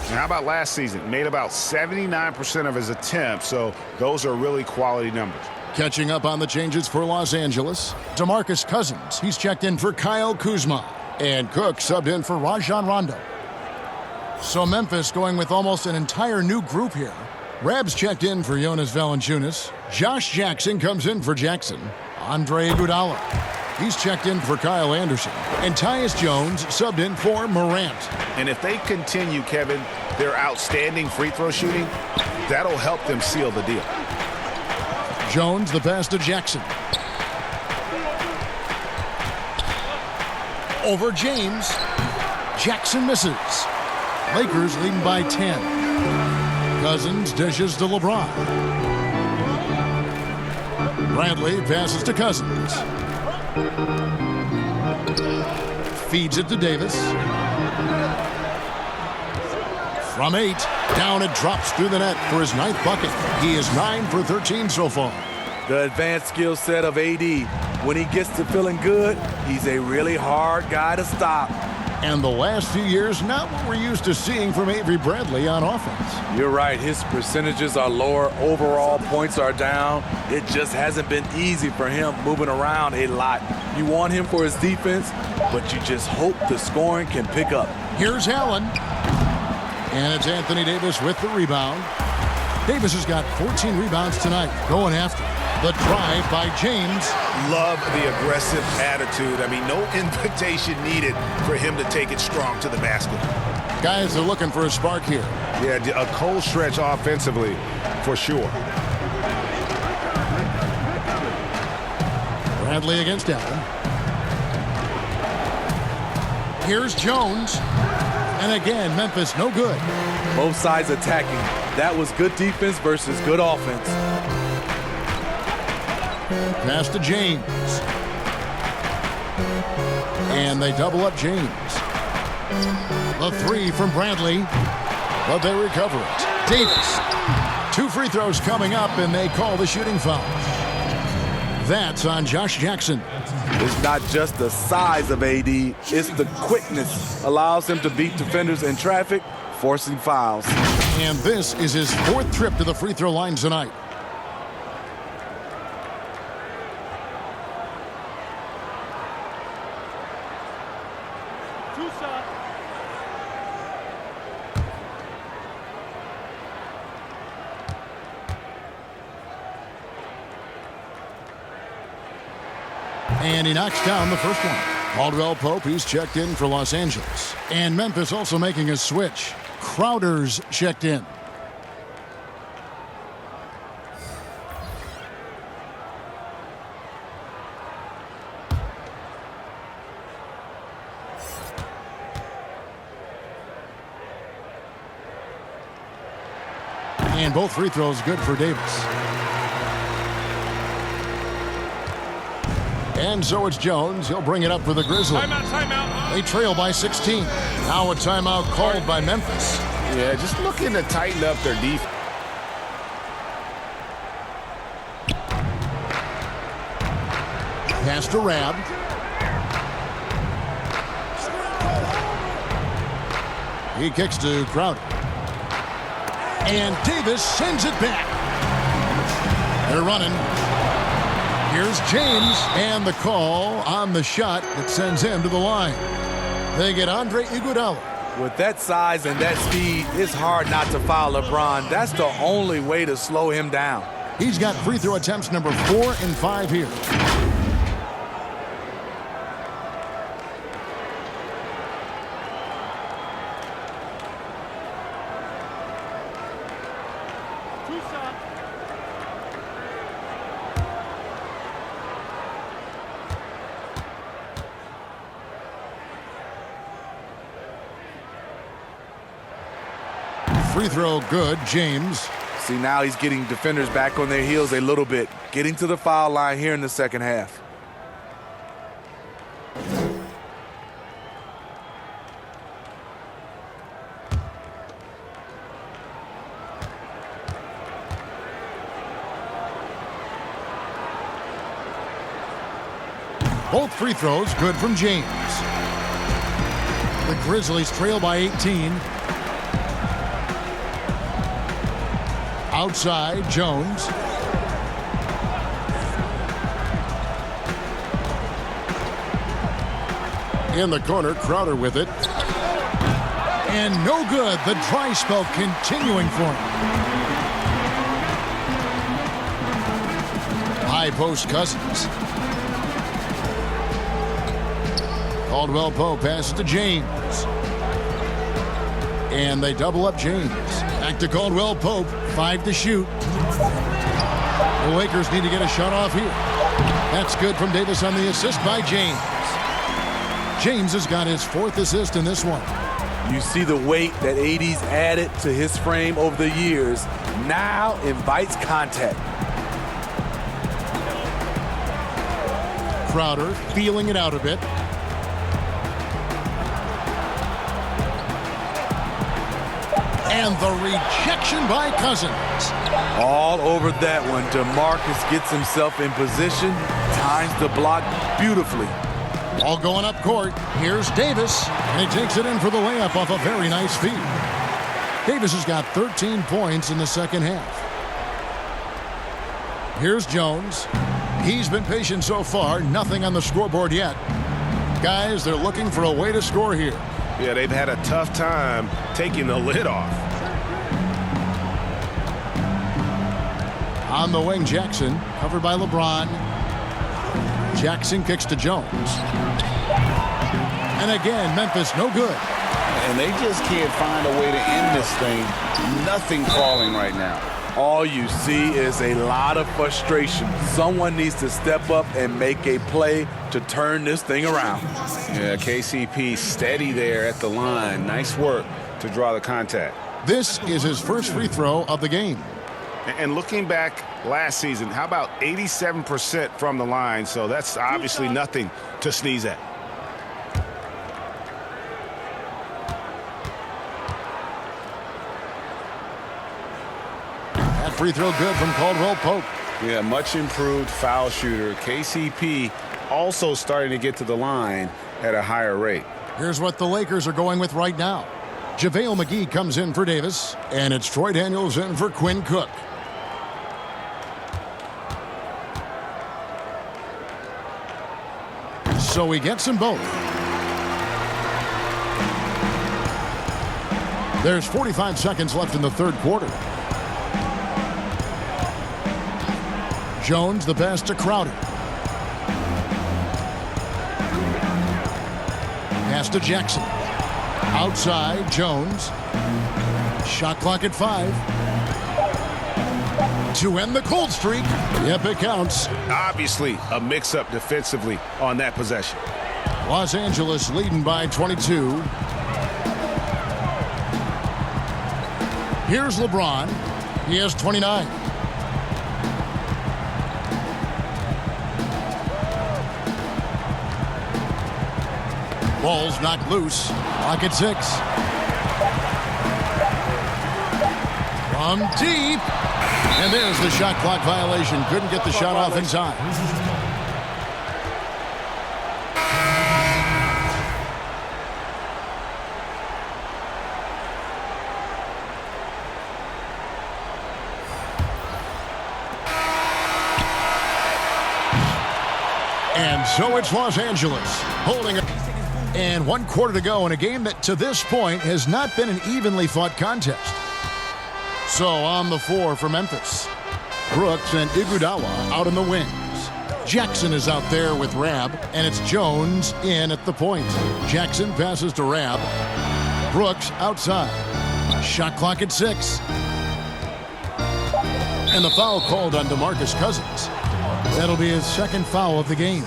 How about last season? Made about 79% of his attempts, so those are really quality numbers. Catching up on the changes for Los Angeles, DeMarcus Cousins. He's checked in for Kyle Kuzma. And Cook subbed in for Rajon Rondo. So Memphis going with almost an entire new group here. Rabs checked in for Jonas Valanciunas. Josh Jackson comes in for Jackson. Andre Iguodala. He's checked in for Kyle Anderson. And Tyus Jones subbed in for Morant. And if they continue, Kevin, their outstanding free throw shooting, that'll help them seal the deal. Jones, the pass to Jackson. Over James. Jackson misses. Lakers leading by 10. Cousins dishes to LeBron. Bradley passes to Cousins. Feeds it to Davis. From 8, down it drops through the net for his 9th bucket. He is 9 for 13 so far. The advanced skill set of AD. When he gets to feeling good, he's a really hard guy to stop. And the last few years, not what we're used to seeing from Avery Bradley on offense. You're right. His percentages are lower. Overall points are down. It just hasn't been easy for him moving around a lot. You want him for his defense, but you just hope the scoring can pick up. Here's Allen. And it's Anthony Davis with the rebound. Davis has got 14 rebounds tonight. Going after the drive by James. Love the aggressive attitude. I mean, no invitation needed for him to take it strong to the basket. Guys are looking for a spark here. Yeah, a cold stretch offensively for sure. Bradley against Allen. Here's Jones. And again, Memphis no good. Both sides attacking. That was good defense versus good offense. Pass to James. And they double up James. The three from Bradley, but they recover it. Davis. 2 free throws coming up, and they call the shooting foul. That's on Josh Jackson. It's not just the size of AD, it's the quickness. Allows him to beat defenders in traffic, forcing fouls. And this is his 4th trip to the free throw line tonight. And he knocks down the first one. Caldwell Pope, he's checked in for Los Angeles. And Memphis also making a switch. Crowder's checked in. And both free throws good for Davis. And so it's Jones. He'll bring it up for the Grizzlies. Timeout. They trail by 16. Now a timeout called by Memphis. Yeah, just looking to tighten up their defense. Pass to Rab. He kicks to Crowder. And Davis sends it back. They're running. Here's James, and the call on the shot that sends him to the line. They get Andre Iguodala. With that size and that speed, it's hard not to foul LeBron. That's the only way to slow him down. He's got free throw attempts number 4 and 5 here. Free throw good, James. See, now he's getting defenders back on their heels a little bit. Getting to the foul line here in the second half. Both free throws good from James. The Grizzlies trail by 18. Outside, Jones. In the corner, Crowder with it. And no good. The dry spell continuing for him. High post Cousins. Caldwell Pope passes to James. And they double up James. Back to Caldwell Pope. 5 to shoot. The Lakers need to get a shot off here. That's good from Davis on the assist by James. James has got his 4th assist in this one. You see the weight that AD's added to his frame over the years. Now invites contact. Crowder feeling it out a bit. And the rejection by Cousins. All over that one. DeMarcus gets himself in position. Times the block beautifully. All going up court. Here's Davis. And he takes it in for the layup off a very nice feed. Davis has got 13 points in the second half. Here's Jones. He's been patient so far. Nothing on the scoreboard yet. Guys, they're looking for a way to score here. Yeah, they've had a tough time taking the lid off. On the wing, Jackson, covered by LeBron. Jackson kicks to Jones. And again, Memphis no good. And they just can't find a way to end this thing. Nothing falling right now. All you see is a lot of frustration. Someone needs to step up and make a play to turn this thing around. Yeah, KCP steady there at the line. Nice work to draw the contact. This is his first free throw of the game. And looking back last season, how about 87% from the line? So that's obviously nothing to sneeze at. That free throw good from Caldwell Pope. Yeah, much improved foul shooter. KCP also starting to get to the line at a higher rate. Here's what the Lakers are going with right now. JaVale McGee comes in for Davis, and it's Troy Daniels in for Quinn Cook. So he gets them both. There's 45 seconds left in the third quarter. Jones, the pass to Crowder. Pass to Jackson. Outside, Jones. Shot clock at 5. To end the cold streak. Yep, it counts. Obviously, a mix-up defensively on that possession. Los Angeles leading by 22. Here's LeBron. He has 29. Ball's knocked loose. Clock at 6. From deep. And there's the shot clock violation. Couldn't get the shot off in time. And so it's Los Angeles holding it. And 1 quarter to go in a game that to this point has not been an evenly fought contest. So on the floor for Memphis, Brooks and Iguodala out in the wings. Jackson is out there with Rab, and it's Jones in at the point. Jackson passes to Rab. Brooks outside. Shot clock at 6. And the foul called on DeMarcus Cousins. That'll be his second foul of the game.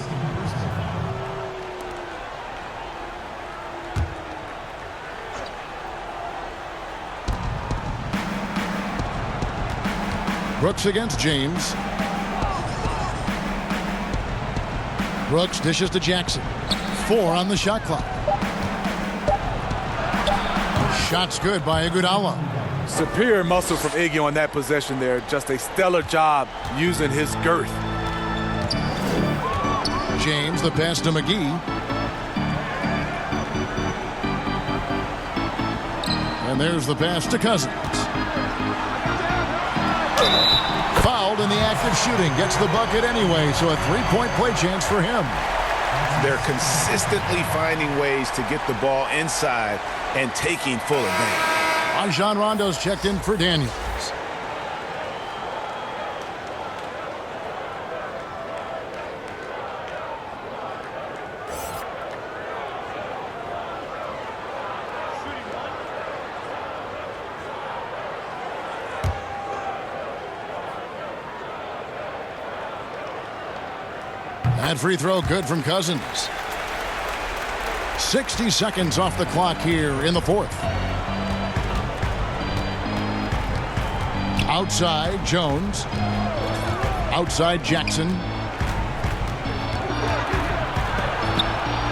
Brooks against James. Brooks dishes to Jackson. 4 on the shot clock. Shot's good by Iguodala. Superior muscle from Iggy on that possession there. Just a stellar job using his girth. James, the pass to McGee. And there's the pass to Cousins. Fouled in the act of shooting. Gets the bucket anyway, so a 3-point play chance for him. They're consistently finding ways to get the ball inside and taking full advantage. Rajon Rondo's checked in for Daniels. That free throw good from Cousins. 60 seconds off the clock here in the fourth. Outside, Jones. Outside, Jackson.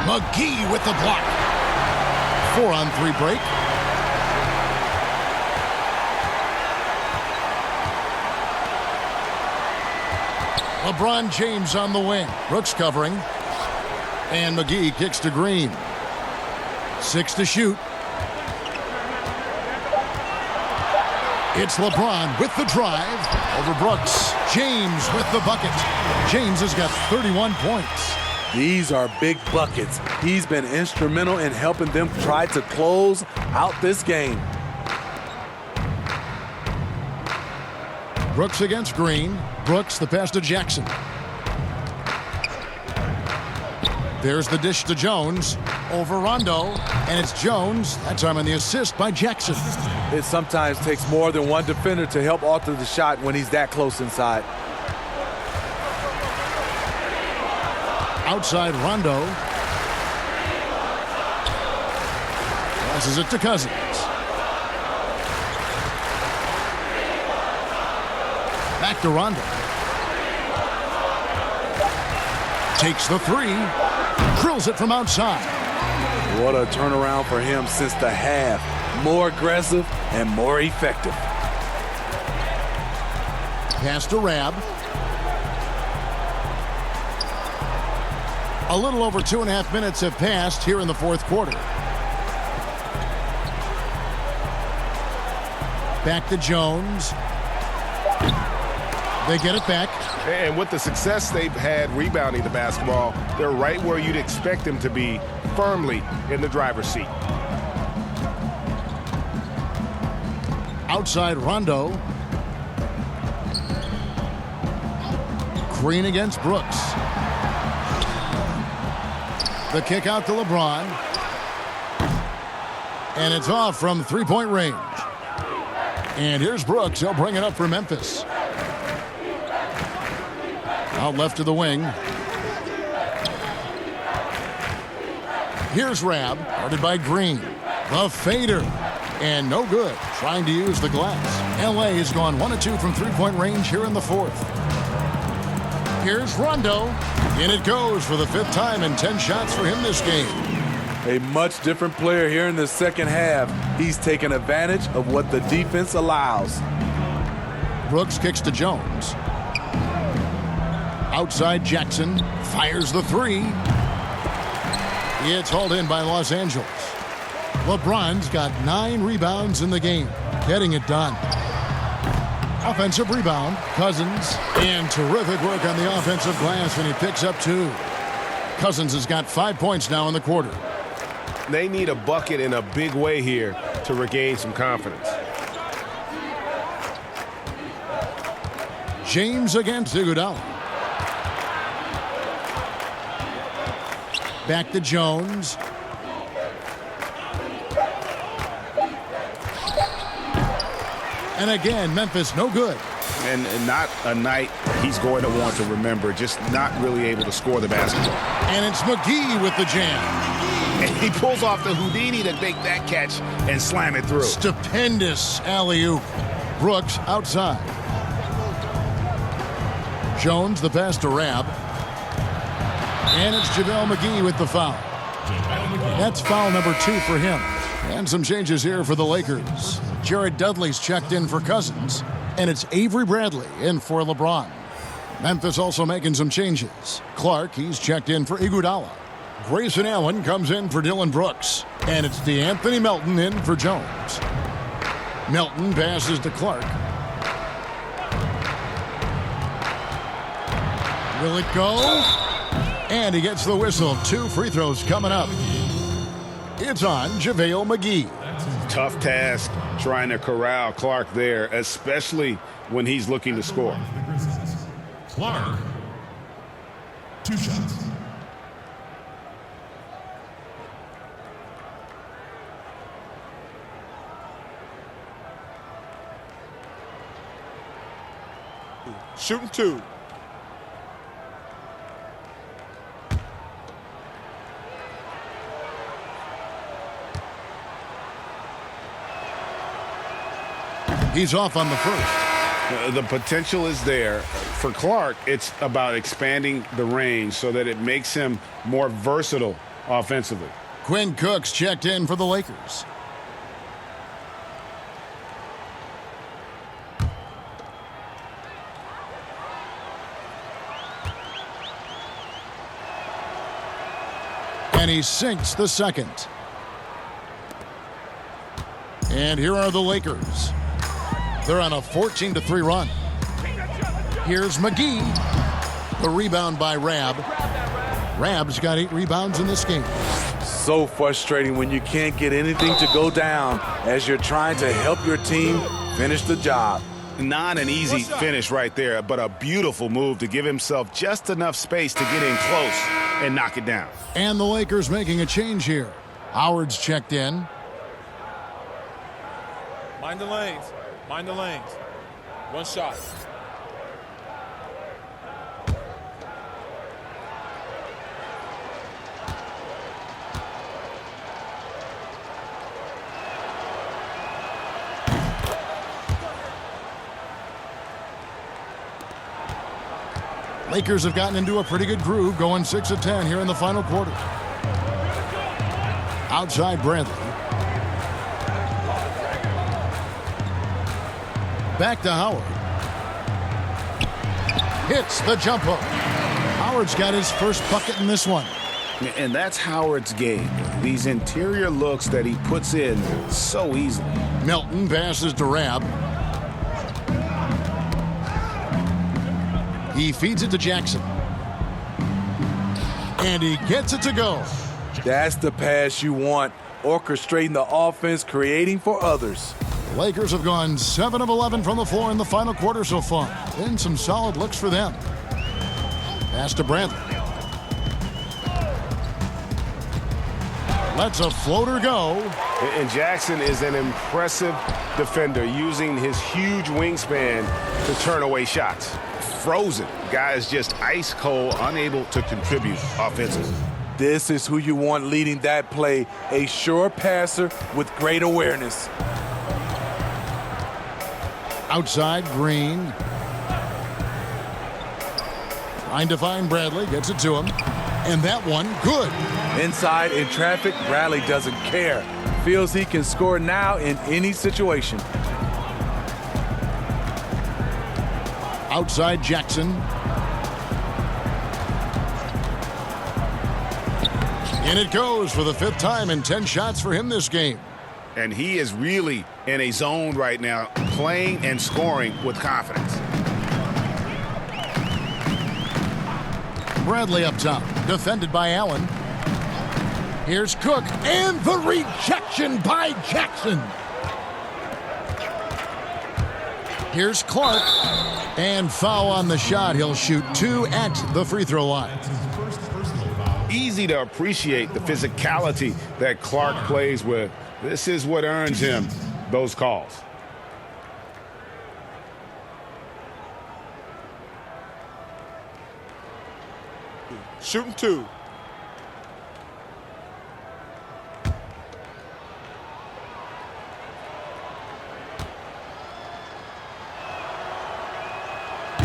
McGee with the block. 4-on-3 break. LeBron James on the wing. Brooks covering. And McGee kicks to Green. 6 to shoot. It's LeBron with the drive over Brooks. James with the bucket. James has got 31 points. These are big buckets. He's been instrumental in helping them try to close out this game. Brooks against Green. Brooks, the pass to Jackson. There's the dish to Jones. Over Rondo, and it's Jones. That time on the assist by Jackson. It sometimes takes more than one defender to help alter the shot when he's that close inside. Outside Rondo. Passes it to Cousins. Back to Rondo. Takes the three. Drills it from outside. What a turnaround for him since the half. More aggressive and more effective. Pass to Rab. A little over 2.5 minutes have passed here in the fourth quarter. Back to Jones. They get it back. And with the success they've had rebounding the basketball, they're right where you'd expect them to be, firmly in the driver's seat. Outside Rondo. Green against Brooks. The kick out to LeBron. And it's off from three-point range. And here's Brooks. He'll bring it up for Memphis. Out left to the wing. Here's Rab, guarded by Green. The fader. And no good. Trying to use the glass. LA has gone 1 of 2 from three-point range here in the fourth. Here's Rondo. In it goes for the 5th time and 10 shots for him this game. A much different player here in the second half. He's taken advantage of what the defense allows. Brooks kicks to Jones. Outside Jackson. Fires the three. It's hauled in by Los Angeles. LeBron's got 9 rebounds in the game. Getting it done. Offensive rebound. Cousins. And terrific work on the offensive glass when he picks up 2. Cousins has got 5 points now in the quarter. They need a bucket in a big way here to regain some confidence. James against Iguodala. Back to Jones. And again, Memphis no good. And not a night he's going to want to remember, just not really able to score the basketball. And it's McGee with the jam. And he pulls off the Houdini to make that catch and slam it through. Stupendous alley-oop. Brooks outside. Jones the pass to Rab. And it's JaVale McGee with the foul. That's foul number 2 for him. And some changes here for the Lakers. Jared Dudley's checked in for Cousins. And it's Avery Bradley in for LeBron. Memphis also making some changes. Clark, he's checked in for Iguodala. Grayson Allen comes in for Dylan Brooks. And it's DeAnthony Melton in for Jones. Melton passes to Clark. Will it go? And he gets the whistle. 2 free throws coming up. It's on JaVale McGee. Tough task trying to corral Clark there, especially when he's looking to score. Clark, 2 shots. Shooting 2. He's off on the first. The potential is there. For Clark, it's about expanding the range so that it makes him more versatile offensively. Quinn Cook's checked in for the Lakers. And he sinks the second. And here are the Lakers. They're on a 14-3 run. Here's McGee. The rebound by Rab. Rab's got 8 rebounds in this game. So frustrating when you can't get anything to go down as you're trying to help your team finish the job. Not an easy finish right there, but a beautiful move to give himself just enough space to get in close and knock it down. And the Lakers making a change here. Howard's checked in. Mind the lanes. Mind the lanes. One shot. Lakers have gotten into a pretty good groove, going 6 of 10 here in the final quarter. Outside Bradley. Back to Howard. Hits the jump hook. Howard's got his first bucket in this one. And that's Howard's game. These interior looks that he puts in so easily. Milton passes to Rab. He feeds it to Jackson. And he gets it to go. That's the pass you want. Orchestrating the offense, creating for others. Lakers have gone 7 of 11 from the floor in the final quarter so far. And some solid looks for them. Pass to Bradley. Lets a floater go. And Jackson is an impressive defender, using his huge wingspan to turn away shots. Frozen. Guy is just ice cold, unable to contribute offensively. This is who you want leading that play. A sure passer with great awareness. Outside, Green. Trying to find Bradley. Gets it to him. And that one, good. Inside in traffic, Bradley doesn't care. Feels he can score now in any situation. Outside Jackson. And it goes for the 5th time in 10 shots for him this game. And he is really in a zone right now, playing and scoring with confidence. Bradley up top, defended by Allen. Here's Cook, and the rejection by Jackson. Here's Clark, and foul on the shot. He'll shoot 2 at the free throw line. Easy to appreciate the physicality that Clark plays with. This is what earns him those calls. Shooting 2.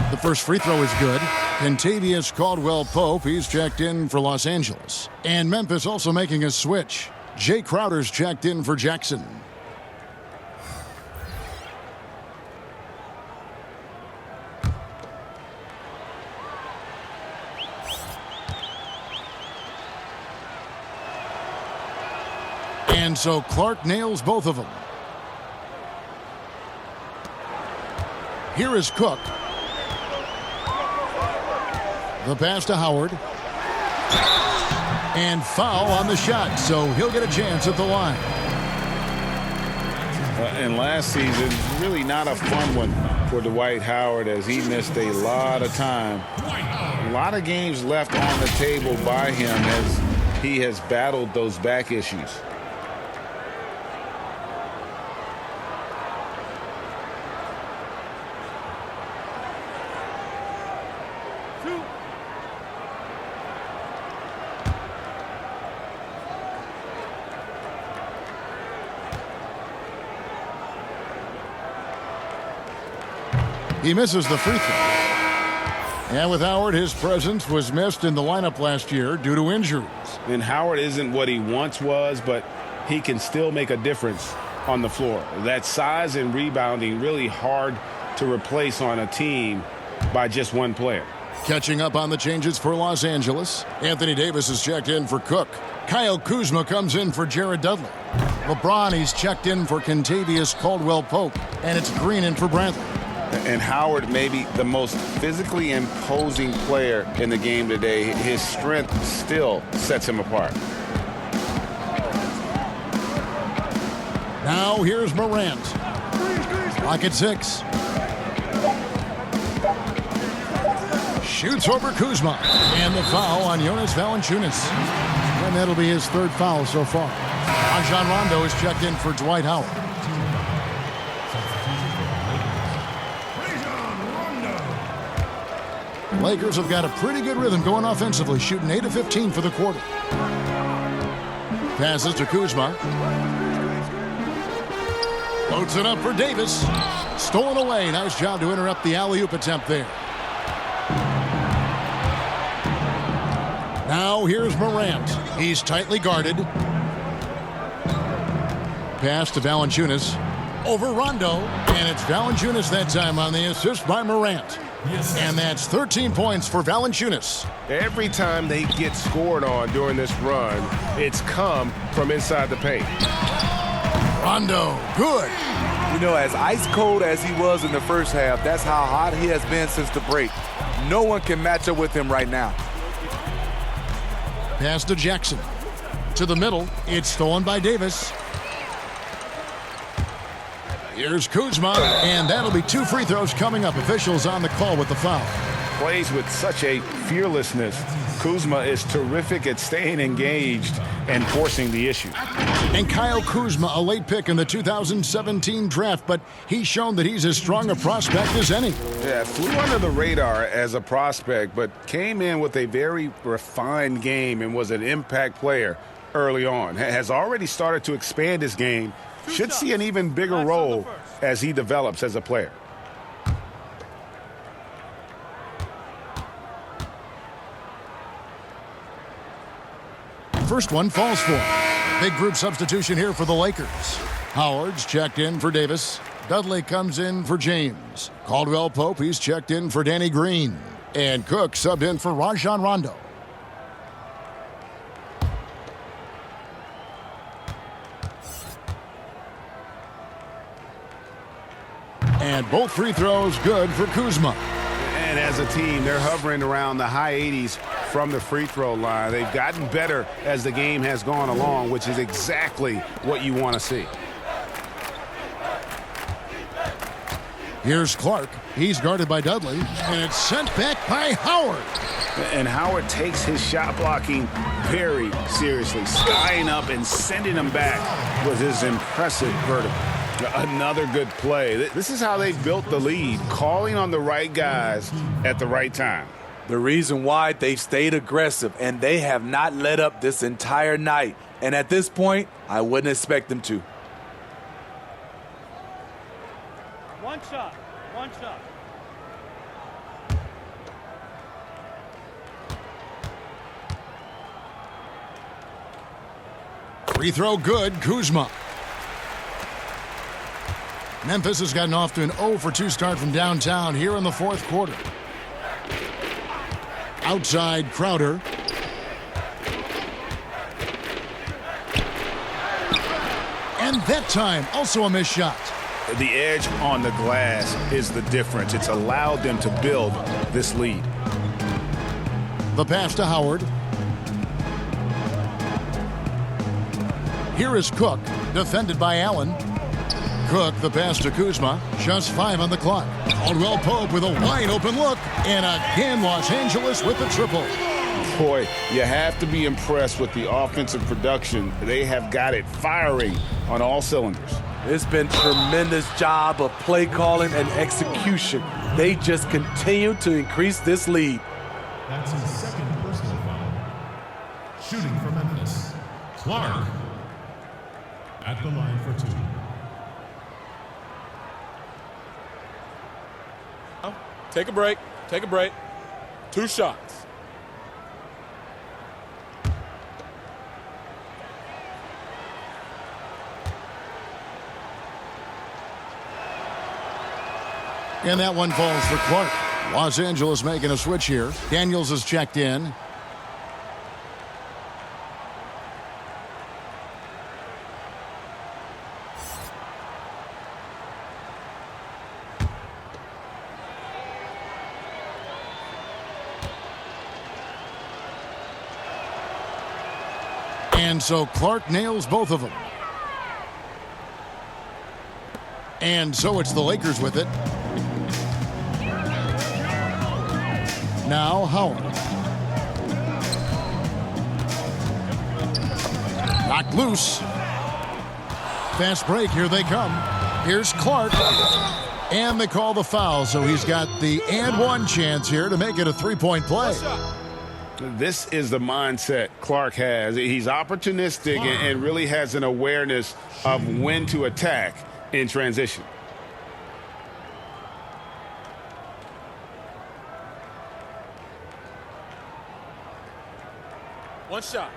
The first free throw is good. Kentavious Caldwell-Pope, he's checked in for Los Angeles. And Memphis also making a switch. Jay Crowder's checked in for Jackson. And so Clark nails both of them. Here is Cook. The pass to Howard. And foul on the shot, so he'll get a chance at the line. And last season, really not a fun one for Dwight Howard, as he missed a lot of time. A lot of games left on the table by him as he has battled those back issues. He misses the free throw. And with Howard, his presence was missed in the lineup last year due to injuries. And Howard isn't what he once was, but he can still make a difference on the floor. That size and rebounding really hard to replace on a team by just one player. Catching up on the changes for Los Angeles. Anthony Davis is checked in for Cook. Kyle Kuzma comes in for Jared Dudley. LeBron, he's checked in for Kentavious Caldwell-Pope. And it's Green in for Bradley. And Howard may be the most physically imposing player in the game today. His strength still sets him apart. Now here's Morant. Clock at 6. Shoots over Kuzma. And the foul on Jonas Valanciunas. And that'll be his third foul so far. Rajon Rondo is checked in for Dwight Howard. Lakers have got a pretty good rhythm going offensively, shooting 8 of 15 for the quarter. Passes to Kuzma. Loads it up for Davis. Stolen away. Nice job to interrupt the alley-oop attempt there. Now here's Morant. He's tightly guarded. Pass to Valanciunas. Over Rondo. And it's Valanciunas that time on the assist by Morant. And that's 13 points for Valanciunas. Every time they get scored on during this run, it's come from inside the paint. Rondo, good. You know, as ice cold as he was in the first half, that's how hot he has been since the break. No one can match up with him right now. Pass to Jackson. To the middle. It's stolen by Davis. Here's Kuzma, and that'll be 2 free throws coming up. Officials on the call with the foul. Plays with such a fearlessness. Kuzma is terrific at staying engaged and forcing the issue. And Kyle Kuzma, a late pick in the 2017 draft, but he's shown that he's as strong a prospect as any. Yeah, flew under the radar as a prospect, but came in with a very refined game and was an impact player early on. Has already started to expand his game. Should see an even bigger role as he develops as a player. First one falls for. Big group substitution here for the Lakers. Howard's checked in for Davis. Dudley comes in for James. Caldwell Pope, he's checked in for Danny Green. And Cook subbed in for Rajon Rondo. And both free throws good for Kuzma. And as a team, they're hovering around the high 80s from the free throw line. They've gotten better as the game has gone along, which is exactly what you want to see. Here's Clark. He's guarded by Dudley. And it's sent back by Howard. And Howard takes his shot blocking very seriously, skying up and sending him back with his impressive vertical. Another good play. This is how they built the lead, calling on the right guys at the right time. The reason why they've stayed aggressive, and they have not let up this entire night. And at this point, I wouldn't expect them to. One shot. One shot. Free throw good, Kuzma. Memphis has gotten off to an 0-for-2 start from downtown here in the fourth quarter. Outside, Crowder. And that time, also a missed shot. The edge on the glass is the difference. It's allowed them to build this lead. The pass to Howard. Here is Cook, defended by Allen. Cook, the pass to Kuzma. Just 5 on the clock. Caldwell Pope with a wide-open look. And again, Los Angeles with the triple. Boy, you have to be impressed with the offensive production. They have got it firing on all cylinders. It's been tremendous job of play calling and execution. They just continue to increase this lead. That's his second personal foul. Shooting for Memphis. Clark at the line for 2. Take a break. Take a break. 2 shots. And that one falls for Clark. Los Angeles making a switch here. Daniels is checked in. And so Clark nails both of them. And so it's the Lakers with it. Now Howard. Knocked loose. Fast break. Here they come. Here's Clark. And they call the foul, so he's got the and one chance here to make it a three-point play. This is the mindset Clark has. He's opportunistic and really has an awareness of when to attack in transition. One shot.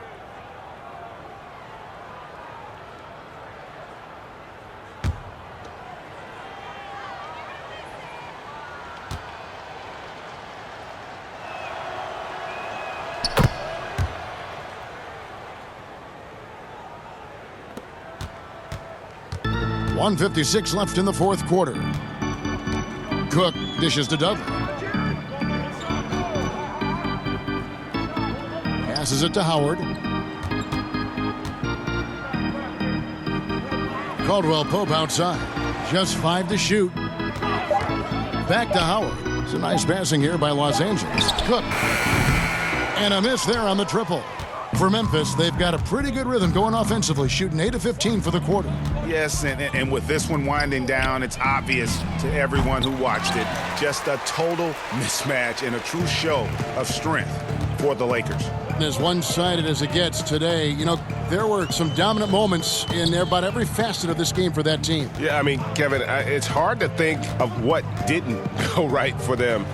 .156 left in the fourth quarter. Cook dishes to Dudley. Passes it to Howard. Caldwell Pope outside. Just 5 to shoot. Back to Howard. It's a nice passing here by Los Angeles. Cook. And a miss there on the triple. For Memphis, they've got a pretty good rhythm going offensively, shooting 8 of 15 for the quarter. Yes, and with this one winding down, it's obvious to everyone who watched it. Just a total mismatch and a true show of strength for the Lakers. As one-sided as it gets today, you know, there were some dominant moments in about every facet of this game for that team. Yeah, I mean, Kevin, it's hard to think of what didn't go right for them.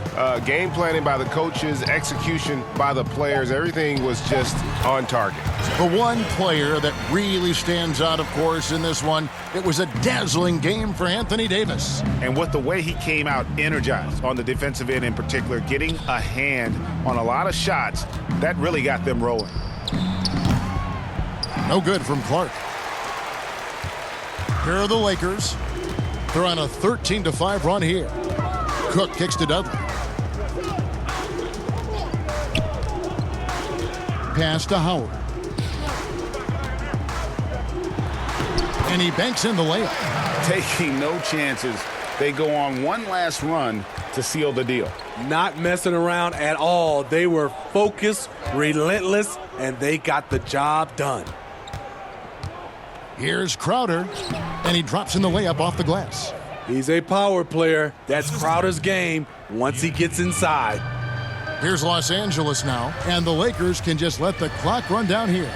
Game planning by the coaches, execution by the players, everything was just on target. The one player that really stands out, of course, in this one, it was a dazzling game for Anthony Davis. And with the way he came out energized on the defensive end in particular, getting a hand on a lot of shots, that really got them rolling. No good from Clark. Here are the Lakers. They're on a 13-5 run here. Cook kicks to Dudley. Pass to Howard. And he banks in the layup. Taking no chances. They go on one last run to seal the deal. Not messing around at all. They were focused, relentless, and they got the job done. Here's Crowder, and he drops in the layup off the glass. He's a power player. That's Crowder's game once he gets inside. Here's Los Angeles now, and the Lakers can just let the clock run down here.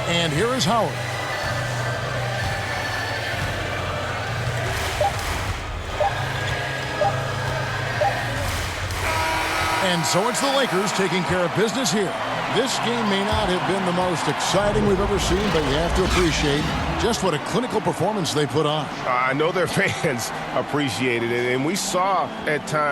And here is Howard. And so it's the Lakers taking care of business here. This game may not have been the most exciting we've ever seen, but you have to appreciate just what a clinical performance they put on. I know their fans appreciated it, and we saw at times